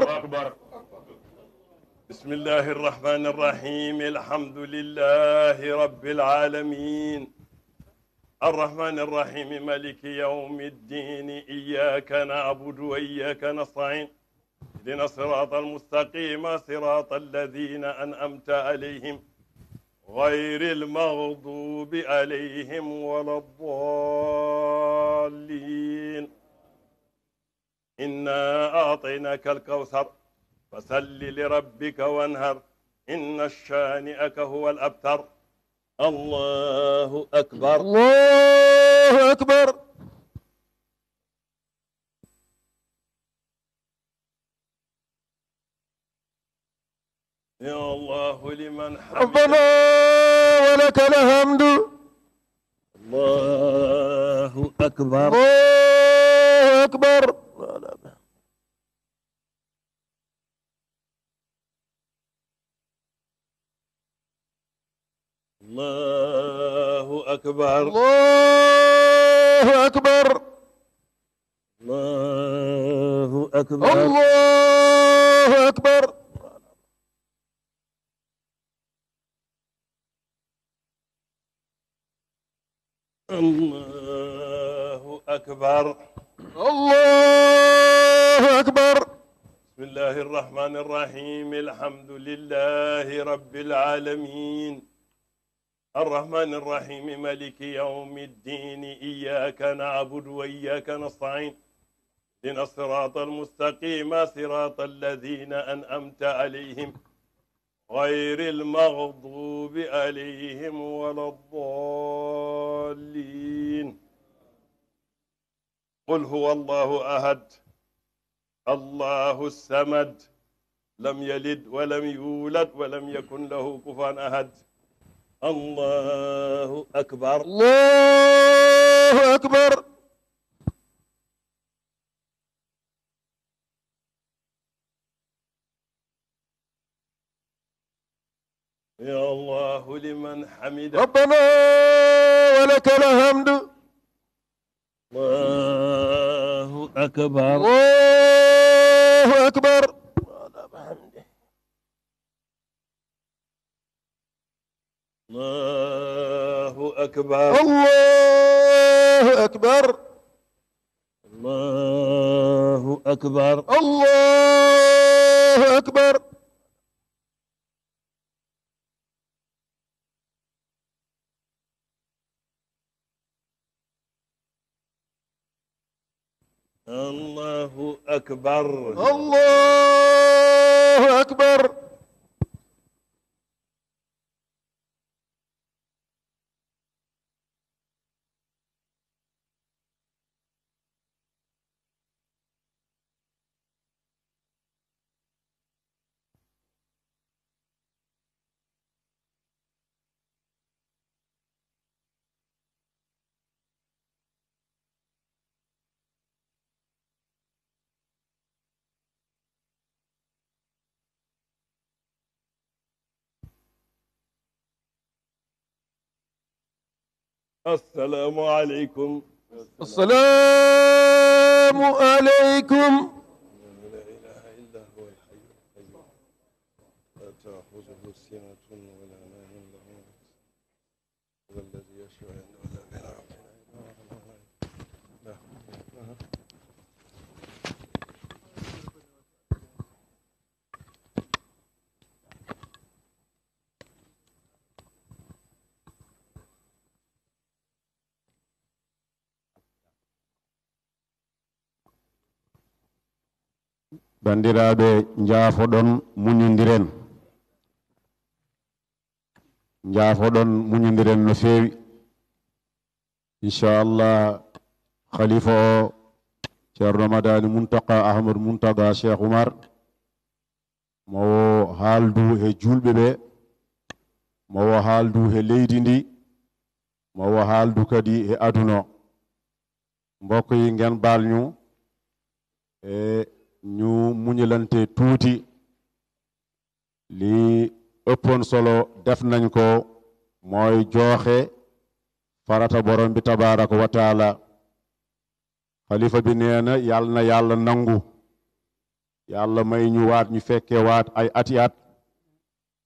Speaker 1: بسم الله الرحمن الرحيم. الحمد لله رب العالمين الرحمن الرحيم مالك يوم الدين إياك نعبد وإياك نستعين اهدنا الصراط المستقيم صراط الذين أنعمت عليهم غير المغضوب عليهم ولا الضالين. إنا أعطيناك الكوثر فصل لربك وانهر إن شانئك هو الأبتر. الله أكبر.
Speaker 3: الله أكبر.
Speaker 1: يا الله لمن حمده.
Speaker 3: ربنا ولك الحمد.
Speaker 1: الله أكبر.
Speaker 3: الله أكبر.
Speaker 1: الله أكبر.
Speaker 3: الله أكبر.
Speaker 1: الله أكبر.
Speaker 3: الله أكبر.
Speaker 1: الله أكبر.
Speaker 3: الله أكبر.
Speaker 1: بسم الله الرحمن الرحيم الحمد لله رب العالمين الرحمن الرحيم مالك يوم الدين إياك نعبد وإياك نستعين اهدنا الصراط المستقيم صراط الذين أنعمت عليهم غير المغضوب عليهم ولا الضالين. قل هو الله أحد الله الصمد لم يلد ولم يولد ولم يكن له كفوا أحد. الله أكبر.
Speaker 4: الله أكبر.
Speaker 1: يا الله لمن حمده.
Speaker 4: ربنا ولك الحمد.
Speaker 1: الله أكبر.
Speaker 4: الله أكبر.
Speaker 1: الله أكبر.
Speaker 4: الله أكبر.
Speaker 1: الله أكبر.
Speaker 4: الله أكبر.
Speaker 1: الله أكبر.
Speaker 4: الله أكبر.
Speaker 1: السلام عليكم.
Speaker 4: السلام عليكم.
Speaker 1: لا إله إلا هو الحي القيوم لا تأخذه سنة ولا نوم هو الذي يشفع عنده إلا بإذنه.
Speaker 2: bandiraɓe jaafoɗon muñodiren no feewi inchallah khalifa o ceerno madani muntaka ahmadou muntaga cheikh oumar mawo haaldu he julɓe ɓe mawo haaldu he leydi ndi mawo haaldu kadi he aduna mbokk yi ngeen baal ñu ñu muñalante tuuti li ëppoon solo def nañ ko mooy jooxe farata borom bi tabaraka wa taala xalifa bi nee na yàlla nangu yàlla may ñu waat ñu fekke waat ay ati at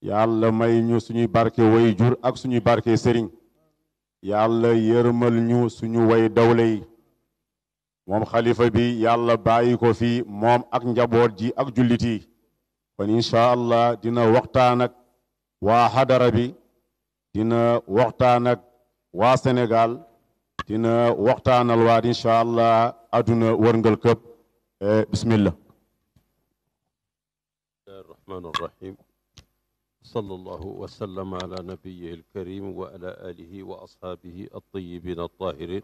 Speaker 2: yàlla may ñu suñuy barke way jur ak suñuy barke sëriñ yàlla yërmal ñu suñu way dawle yi moom xalifa bi yàlla bàyyi ko fi moom ak njaboot ji ak jullit yi kon incha allah dina waxtaan ak waa hadara bi dina waxtaan ak waa Sénégal dina waxtaanal waat incha allah aduna wërngal këpp bismillah.
Speaker 6: الرحمن الرحيم صلى الله وسلم على نبيه الكريم وعلى آله وأصحابه الطيبين الطاهرين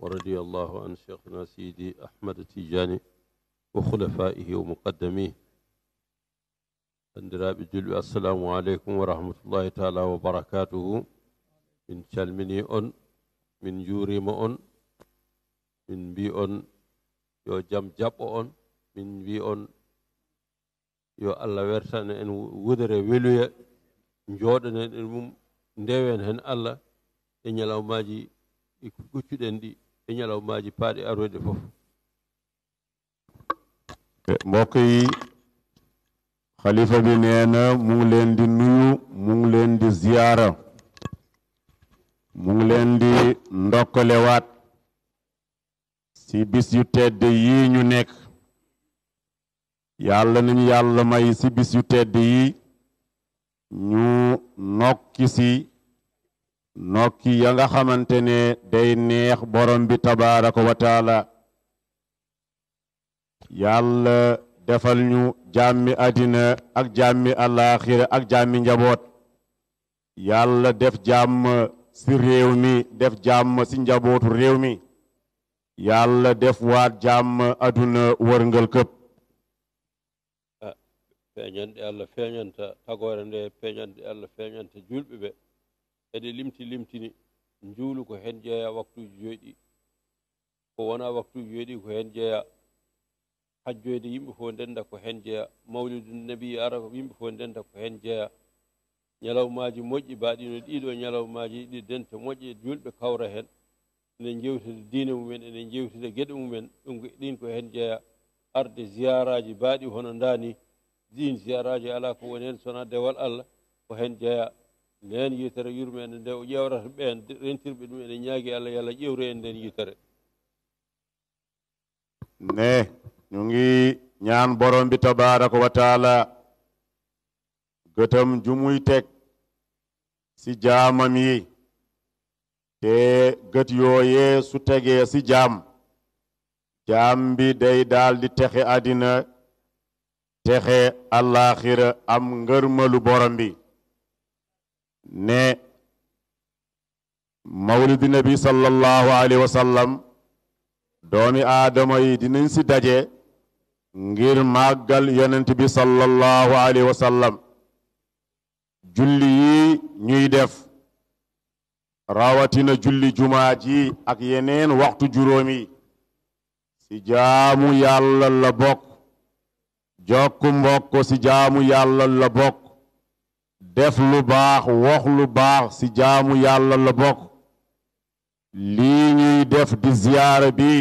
Speaker 6: ورضي الله عن شيخنا سيدي أحمد التيجاني وخلفائه ومقدميه. bandiraɓe julɓe assalamu aleykum wa rahmatullahi taala wa barakatuhu. min calmini on min juurima on min mbi on yo jam jaɓɓo on min mbi on yo Allah wertana en wudere weluya jooɗonen en mum ndewen hen Allah e ñalawmaji goccuɗen ɗi e ñalawmaji paaɗi aroyɗe fof.
Speaker 2: mbokk yi xalifa bi nee na mu ngi leen di nuyu mu ngi leen di ziyaara mu ngi leen di ndokkalewaat si bis yu tedd yi ñu nekk yàlla nañu yàlla may si bis yu tedd yi ñu nokki si nokki ya nga xamante ne day neex borom bi tabaraka wa taala yàlla defal ñu jàmmi àddina ak jàmmi àllaaxira ak jàmmi njaboot yàlla def jàmm ci réew mi def jàmm ci njabootu réew mi yàlla def waat jàmm àdduna wërngal këpp
Speaker 6: feeñande Allah feeñanta tagore nde feeñande Allah feeñanta julɓe ɓe eɗe limtini njuulu ko hen jeeya waktuji joyɗi ko wona waktuji joyɗi ko hen jeeya hajjoyde yimɓe fof ndenda ko hen jeeya mawlidu nabi ara yimɓe fof ndenda ko hen jeeya ñalawmaji moƴƴi mbaɗino ɗiɗo ñalawmaji ɗi dente moƴƴe julɓe kawra hen ene jewtida diine mumen ene jewtida gueɗe mumen ɗum ɗin ko hen jeeya arde ziyaraji mbaɗi hono ndani din ziyaraji ala ko woni hen sona dewal Allah ko hen jeeya nden yitere yurmede nde o ƴewrata ɓen rentirɓe ɗum ene ñaagui Allah yo Allah ƴewre en nden yitere
Speaker 2: ne ñu ngi ñaan borom bi tabaraka wa taala gëtam ju muy teg ci jaamam yi te gët yooyee su tegee ci jaam bi day daal di texe àddina texe àllaaxira am ngërmalu borom bi ne mawlidu nabi sallallahu alayhi wa sallam doomi aadama yi dinañ ci daje ngir màggal yonent bi sallallahu alayhi wa sallam julli yi ñuy def rawatina julli jumaa ji ak yeneen waxtu juróomi ci jaamu yàlla la bokk jokku mbokk ci jaamu yàlla la bokk def lu baax wax lu baax ci jaamu yàlla la bokk lii ñuy def di ziyaara bi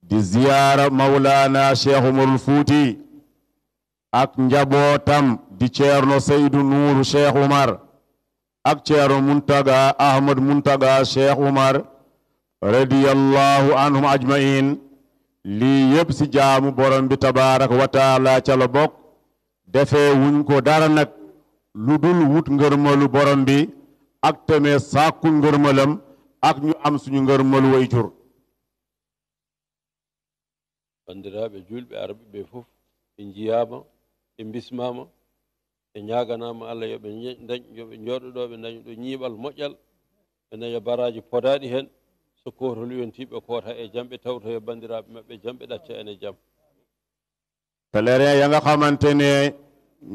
Speaker 2: di ziyaara mawlaana cheikh umarul fuuti ak njabootam di ceerno seydu nuuru cheikh umar ak ceerno muntaga ahmad muntaga cheikh umar radiyallahu anhum ajmain lii yëpp ci jaamu borom bi tabaraka wa taala ca la bokk defee wuñ ko dara nag lu dul wut ngërmalu borom bi ak tamit sàkku ngërmalam ak ñu am suñu ngërmalu way jur
Speaker 6: bandiraɓe julɓe araɓe ɓe fof ɓe jiyama ɓe bismama ɓe ñaganama Allah yoɓe jooɗoɗo ɓe daña ɗo ñiiɓal moƴƴal ɓe daña baraji podaɗi hen so kotol yontiɓe koota e jam ɓe tawto e bandiraɓe maɓɓe jam ɓe ɗacca ene jam
Speaker 2: pèlerin ya nga xamante ne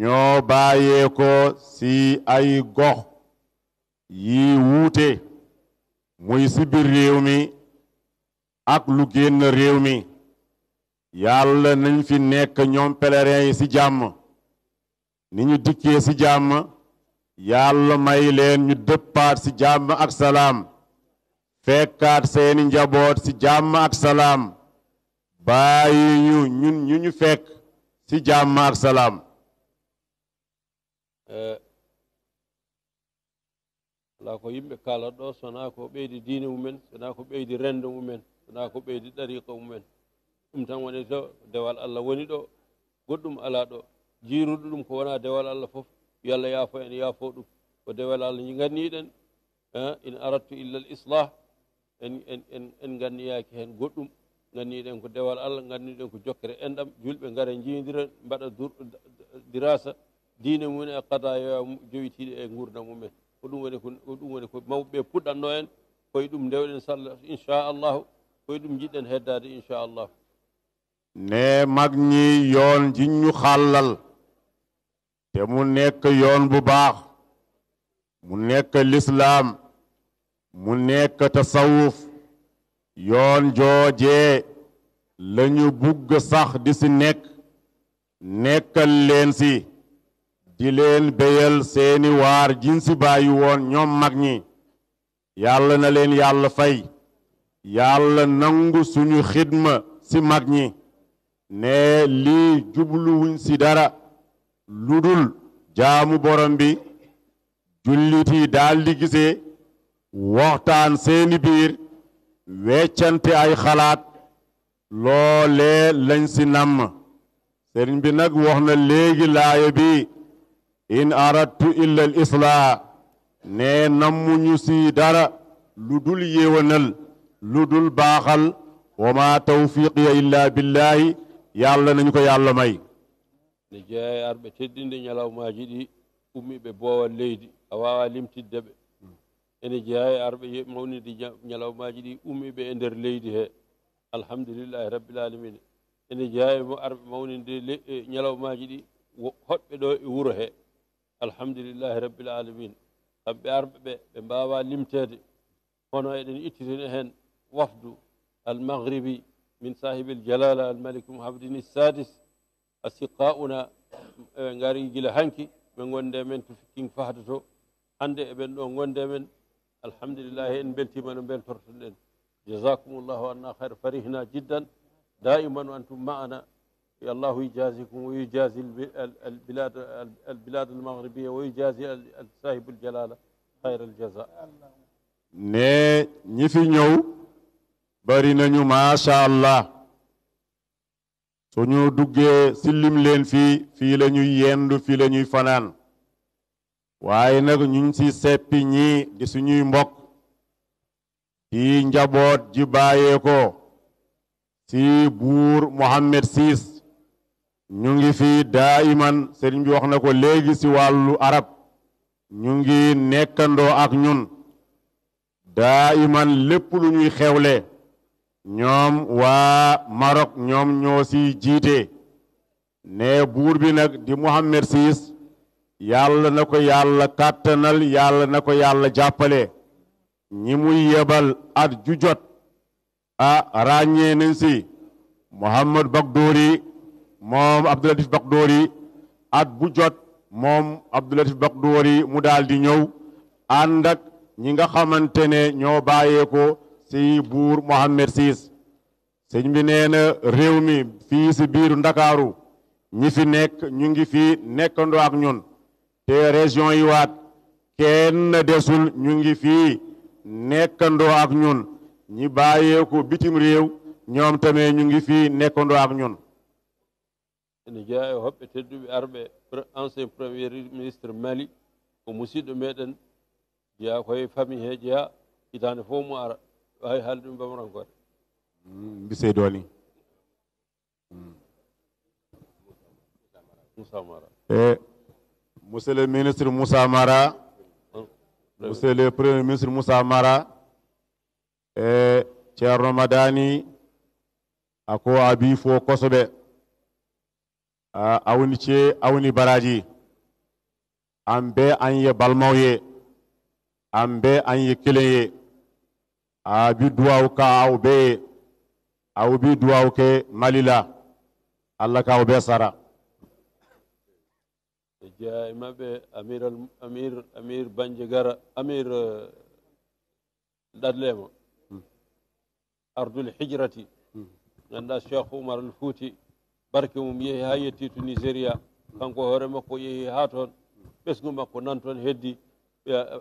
Speaker 2: ñoo bàyyee ko ci ay gox yi wuute muy ci biir réew mi ak lu génn réew mi yàlla nañ fi nekk ñoom pèlerin yi ci jàmm ni ñu dikkee ci jàmm yàlla may leen ñu dëppaat ci jàmm ak salaam fekkaat seeni njaboot ci jàmm ak salaam bàyyi ñu fekk ci jàmm ak salaam
Speaker 6: ala ko yimɓe kalat ɗo sona ko ɓeydi diine mumen sona ko ɓeydi rendo mumen sona ko ɓeydi ɗariqa mumen ɗum tan woni to dewal Allah woni ɗo goɗɗum ala ɗo jiiruɗo ɗum ko wona dewal Allah fof yo Allah yaafo en yaafo ɗum ko dewal Allah ganniɗen in aradtu illa l islah en ganniyaki hen goɗɗum ganniɗen ko dewal Allah ganniɗen ko jokkere enɗam julɓe ngara jiidira mbaɗa dirasa diine mumen e qadaya joyitiɗe e gurdam mumen ko ɗum woni ko mawɓe puɗɗanno en koye ɗum ndewɗen salla inchallahu koye ɗum jiɗɗen heddade inchallahu
Speaker 2: ne mag ñi yoon ji ñu xàllal te mu nekk yoon bu baax mu nekk lislaam mu nekk tasawuf yoon joojee lañu bugg sax di ci nekkal leen ci di leen béyal seeni waar jin ci bàyyi woon ñoom mag ñi yàlla na leen yàlla fay yàlla nangu suñu xidma ci mag ñi ne lii jubluwuñ ci dara lu dul jaamu borom bi jullit yi daal di gisee waxtaan seeni biir weccante ay xalaat loolee lañ ci namm sëriñ bi nag wax na léegi laaya bi in aradtu illa al islaa ne nammuñu ci dara lu dul yéwénal lu dul baaxal wa ma tawfiqiya illa billahi yàlla nañu ko yàlla may
Speaker 6: ne jeeya arɓe teddinde ñalawmaji ɗi ummiɓe boowal leydi a wawa limtidde ɓe ene jeeya arɓe mawnide ñalawmaji ɗi ummiɓe e nder leydi he alhamdulillahi rabbil alamin ene jeeya arɓe mawnide ñalawmaji ɗi hoɗɓe ɗo e wuro he alhamdulillahi rabbil alamin kamɓe arɓe ɓe mbawa limtede hono eɗen ittitene hen wafdu almaghribi min sahibi aljalala almalik mouhamadin sadis asiqauna ɓe ngari gila hanki ɓe gonde men to king fahda to hande eɓen ɗo gonde men alhamdulillahi en beltima no beltortoɗen jazakumullahu anna hayra farihna jiddan daiman antum ma'ana الله يجازيكم ويجازي البلاد المغربية ويجازي صاحب الجلالة خير الجزاء
Speaker 2: ne ñi fi ñëw bari nañu macha allah suñu duggee sillim leen fii la ñuy yendu fii la ñuy fanaan waaye nag ñu ngi si seppi ñii di suñuy mbokk di njaboot ji bàyyee ko si buur Mohammed Siis ñu ngi fi daiman sëriñ bi wax na ko léegi si wàllu arab ñu ngi nekkandoo ak ñun daiman lépp lu ñuy xewle ñoom waa Maroc ñoom ñoo si jiite ne buur bi nag di Mohammed Siis yàlla na ko yàlla kàttanal yàlla na ko yàlla jàppale ñi muy yebal at ju jot ràññee nañ si Mohamed Bagdouri moom Abdoulatif Bagdouri at bu jot moom Abdoulatif Bagdouri mu daal di ñëw ànd ak ñi nga xamante ne ñoo bàyyeeko si buur Mohammed Siis sëñ bi nee na réew mi fii si biiru Ndakaaru ñi fi nekk ñu ngi fi nekkandoo ak ñun te région yi waat kenn desul ñu ngi fii nekkandoo ak ñun ñi bàyyeeko bitim réew ñoom tamit ñu ngi fii nekkandoo ak ñun
Speaker 6: ene jeeya e hoɓɓe tedduɓe arɓe ancien premier ministre Mali ko musidɗo meɗen jeeya koye famille he jeeya hitande fof mo ara wawi haalde ɗum bamarankore
Speaker 2: mbise dooni
Speaker 6: Moussa Mara
Speaker 2: monsieur le ministre Moussa Mara monsieur le premier ministre Moussa Mara Ceerno Madani ako abi fo kosoɓe awni ce awni baraji an be an ye balmawye an be an ye keleye a bi duwaw ka aw beye aw bi duwaw ke malila allah ka aw be sara
Speaker 6: e jeeya e maɓɓe amir Bandiagara amir ɗadlema ardul hijrati ganduɗa Cheikh Oumar al Fouti barke mum yeehi ha yetti to Nigéria kanko hoore makko yeehi ha toon ɓesgu makko nan toon heddi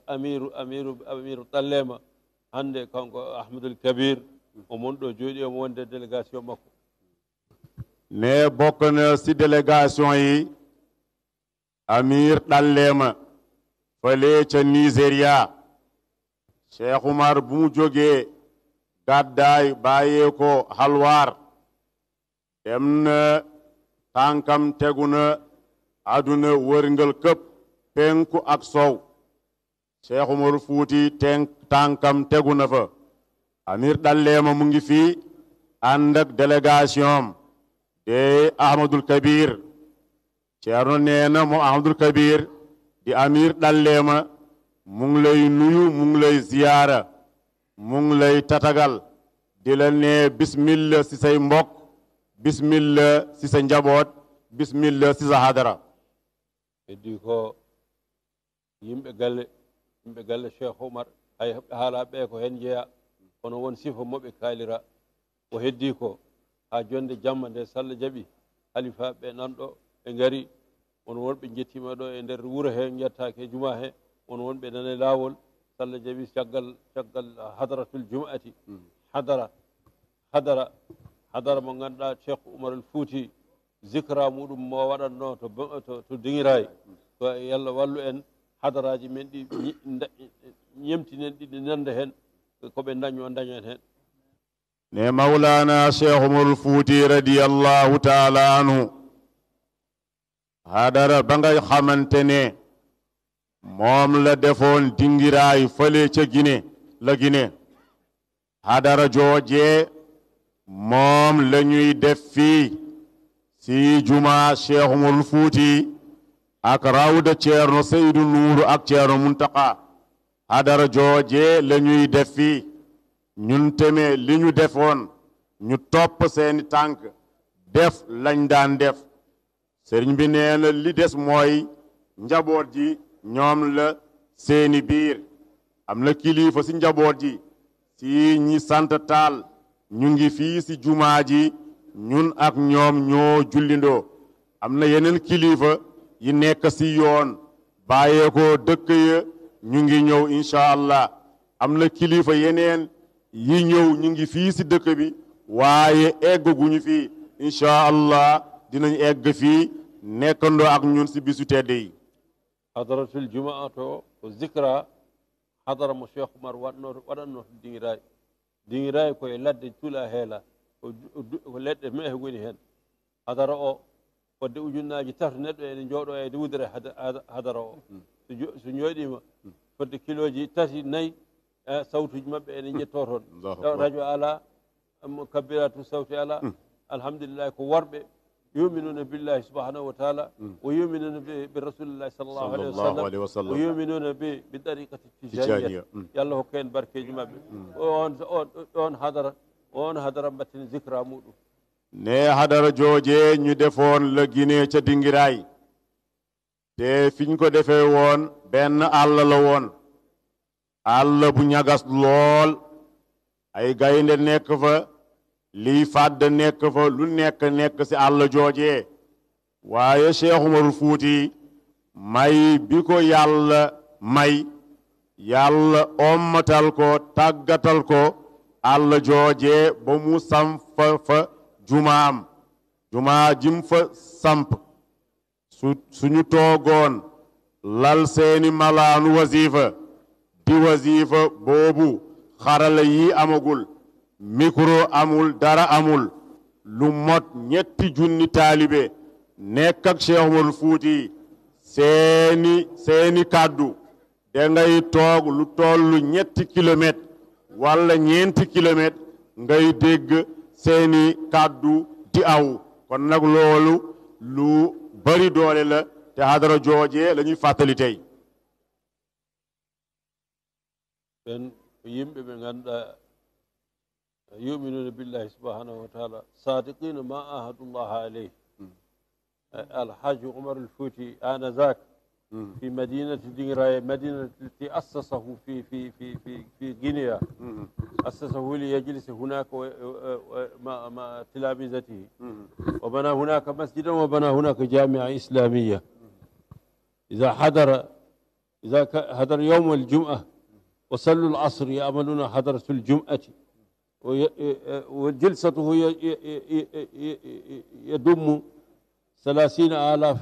Speaker 6: amiru ɗallema hande kanko Ahmadoul Kabir omon ɗo jooɗi omo wonde délégation makko
Speaker 2: ne bokk na si délégation yi amir ɗallema fale ca Nigéria Cheikh Oumar bu mu jógee gàddaay bàyyee ko halwar dem na tànkam tegu na àdduna wërngal këpp penku ak sow Cheikh Oumar Fouti tànkam tegu na fa amir ɗallema mu ngi fii ànd ak délégation de Ahmadoul Kabir Ceerno nee na moom Ahmadoul Kabir di amir ɗallema mu ngi lay nuyu mu ngi lay ziyaara mu ngi lay tatagal di la ne bismillah si say mbokk bismillah si sa njaboot bismillah si sa hadara
Speaker 6: heddi ko yimɓe galle Cheikh Oumar hay haala ɓe ko hen jeeya kono won sifa moɓe kaalira ko heddi ko ha jonde jamma nde sallah jaaɓi halifa ɓe nanɗo ɓe ngari won wonɓe jettima ɗo e nder wuuro he jettake juma he won wonɓe nane laawol sallah jaaɓi caggal hadratul jumati hadara mo ganduɗa Cheikh Oumar al Fouti zikra muɗum mo waɗatno to dingiray ko yallah wallu en hadaraji men ɗi ñemtinen ɗiɗi nanda hen koɓe daño dañen hen
Speaker 2: ne mawlana cheikh umar fuuti radiyallahu taala anhu hadara ba nga xamante ne moom la defoon dingiraay fële ca Guinée hadara jooje moom la ñuy def fii si juma cheikh umar fuuti ak rawda ceerno Seydou Nourou ak ceerno Muntaka hadara jooje la ñuy def fii ñun tamit li ñu defoon ñu topp seeni tànk def lañ daan def sëriñ bi nee na li des mooy njaboot ji ñoom la seeni biir am na kilifa si njaboot ji si ñi sant taal ñu ngi fii si jumaa ji ñun ak ñoom ñoo jullindoo am na yeneen kilifa yi nekk si yoon bàyyeekoo dëkk ya ñu ngi ñëw incha allah am na kilifa yeneen yi ñëw ñu ngi fii si dëkk bi waaye egguñu fii incha allah dinañ egg fii nekkandoo ak ñun si bisu tedde yi
Speaker 6: hadaratul jumaa to ko zikra hadara mo cheikh oumar waɗanno to dingiray koye ladde cuula heela ko leɗɗe mehe woni heen hadara o wadde ujunnaji tati neɗɗo ene jooɗo e wudere hadara o so jooɗima fodde kiloji tati nayyi sawtuji maɓɓe ene ƴetto toon radio ala kabbiratu sawti ala alhamdulillah ko worɓe yuminuna billahi subhanahu wa taala wa yuminuna bi rasulillahi sallallahu alayhi wa sallam wa yuminuna bi tariqati tijaniya yallah hokka en barkeji maɓɓe on hadara mbattini zicra muɗum
Speaker 2: ne hadara jooje ñu defoon la Guinée ca dingiraay te fiñ ko defee woon benn àll la woon àll bu ñagas lool ay gaynde nekk fa liy fàdd nekk fa lu nekk si àll jooje waaye Cheikh Umarul Fuuti may bi ko yàlla may yàlla ommatal ko tàggatal ko àll jooje ba mu samp fa jumaa jim fa samp suñu toogoon lal seeni malaanu wasifa di wasifa boobu xarala yi amagul micro amul dara amul lu mot 3 junni taalibe nekk ak Cheikh Umarul Fuuti seeni kàddu da ngay toog lu tollu 3 kilomètre wala 4 kilomètre ngay dégg seeni kàddu di aw kon nag loolu lu bari doole la te hadara jooje la ñuy fàttali tey
Speaker 6: ben yimɓe ɓe ganduɗa yuminuna billahi subhanahu wa taala sadiqina ma ahadullah alayh alhaji Umar al-Futi anazak في مدينة دينغراي مدينة التي أسسه في غينيا أسسه ليجلس هناك مع تلامذته وبنى هناك مسجدا وبنى هناك جامعة إسلامية إذا حضر يوم الجمعة وصلوا العصر يعملون حضرة الجمعة وجلسته يضم 30,000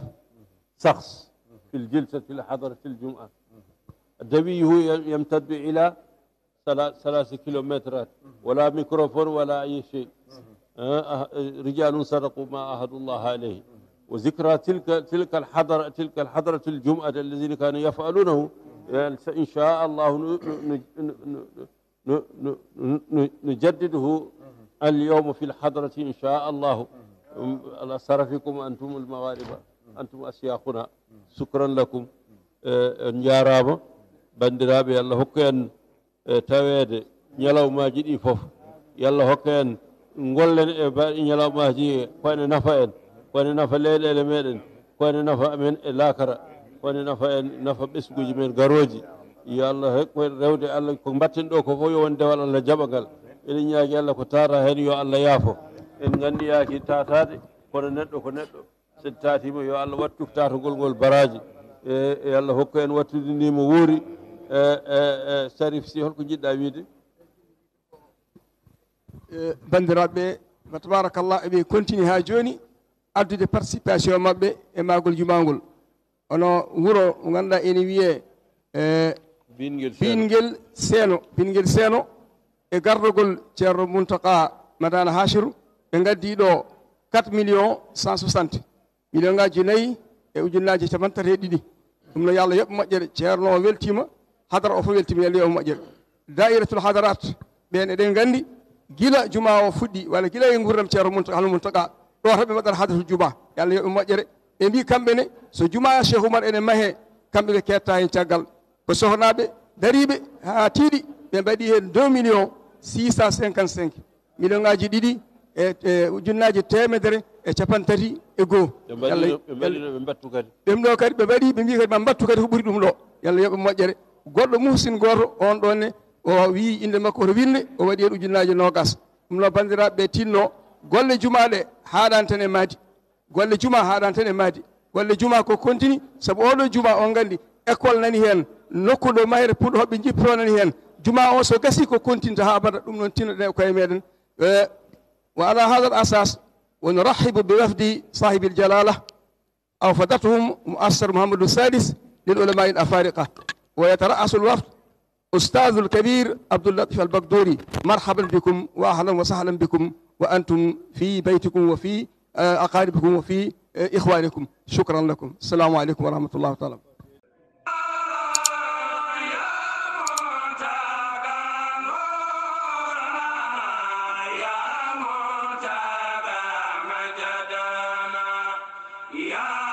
Speaker 6: شخص في الجلسة لحضرة الجمعة الدبي يمتد إلى 3 كيلومترات ولا ميكروفون ولا أي شيء رجال صدقوا ما عهد الله عليه وذكرى تلك الحضرة الجمعة الذين كانوا يفعلونه يعني إن شاء الله نجدده اليوم في الحضرة إن شاء الله على صرفكم أنتم المغاربة أنتم أسياخنا شكرا لكم نجارابا بندرابي يالله هكين تاويد نيلاو ما جدي فوف يالله هكين ngollen e ñalawmaji koyne nafa en koyne nafa leyɗele meɗen koyne nafa men e lakara koyne nafa en nafa ɓesguji men garoji yo allah hokku rewde allah ko mbatten ɗo ko fof yo won dewal allah jaɓagal eɗen ñaagui allah ko tata hen yo allah yaafo en gandi yaaki tatade kono neɗɗo ko neɗɗo so tatima yo allah wattu tatagol ngol baraji e allah hokku en wattude ndimo wuuri Sarif Sy holko jiɗɗa wiide
Speaker 4: bandiraɓe wa tabarakallah eɓe continue ha joni addude participation mabɓe e magol jumagol ono wuuro mo ganduɗa ene wiye bingel seeno e gardugol ceerno Muntaka Madana Hashiru ɓe gaddi ɗo 4 millions 160 million ngaji 4 e ujunnaji 82 ɗum no yo Allah yoɓ moƴƴere ceerno o weltima hadara o fof weltima yo Allah yoɓ moƴƴere dairatul hadarat ɓen eɗen gandi gila juma o fuɗɗi walla gila e gurdam ceerno Muntaka ɗo tan ɓe mbaɗata hadratul juma yo Allah yoɓ moƴƴere ɓe mbi kamɓe ne so juma Cheikh Oumar ene mahe kamɓe ɓe ketta hen caggal ko sohnaɓe dariɓe ha tiiɗi ɓe mbaɗi hen 2 millions 655 million ngaji ɗiɗi e ujunnaji temedere e capantati e goho
Speaker 6: ɓe mbattu kadi
Speaker 4: ɗum ɗo kadi ɓe mbaɗi ɓe mbi kadi ma mbattu kadi ko ɓuuri ɗum ɗo yallah yoɓe moƴƴere goɗɗo muhsin goto on ɗon ne o wi inde makko to winne o waɗi hen ujunnaji nogas ɗum noon bandiraɓe ɓe tinno golle juma ɗe haɗani tan e maadi golle juma haɗani tan e maadi golle juma ko continue saabu oɗo juma on gandi école nani hen nokku ɗo mayre puɗɗo hoɓe jippito nani hen juma o so gasi ko continue ha abada ɗum noon tinnoɗen e koye meɗen وعلى هذا الأساس ونرحب بوفد صاحب الجلالة أو فدتهم مؤسسر محمد السادس للعلماء الأفارقة ويترأس الوفد أستاذ الكبير عبد اللطيف البقدوري مرحبا بكم وأهلا وسهلا بكم وأنتم في بيتكم وفي أقاربكم وفي إخوانكم شكرا لكم السلام عليكم ورحمة الله تعالى
Speaker 7: Yeah.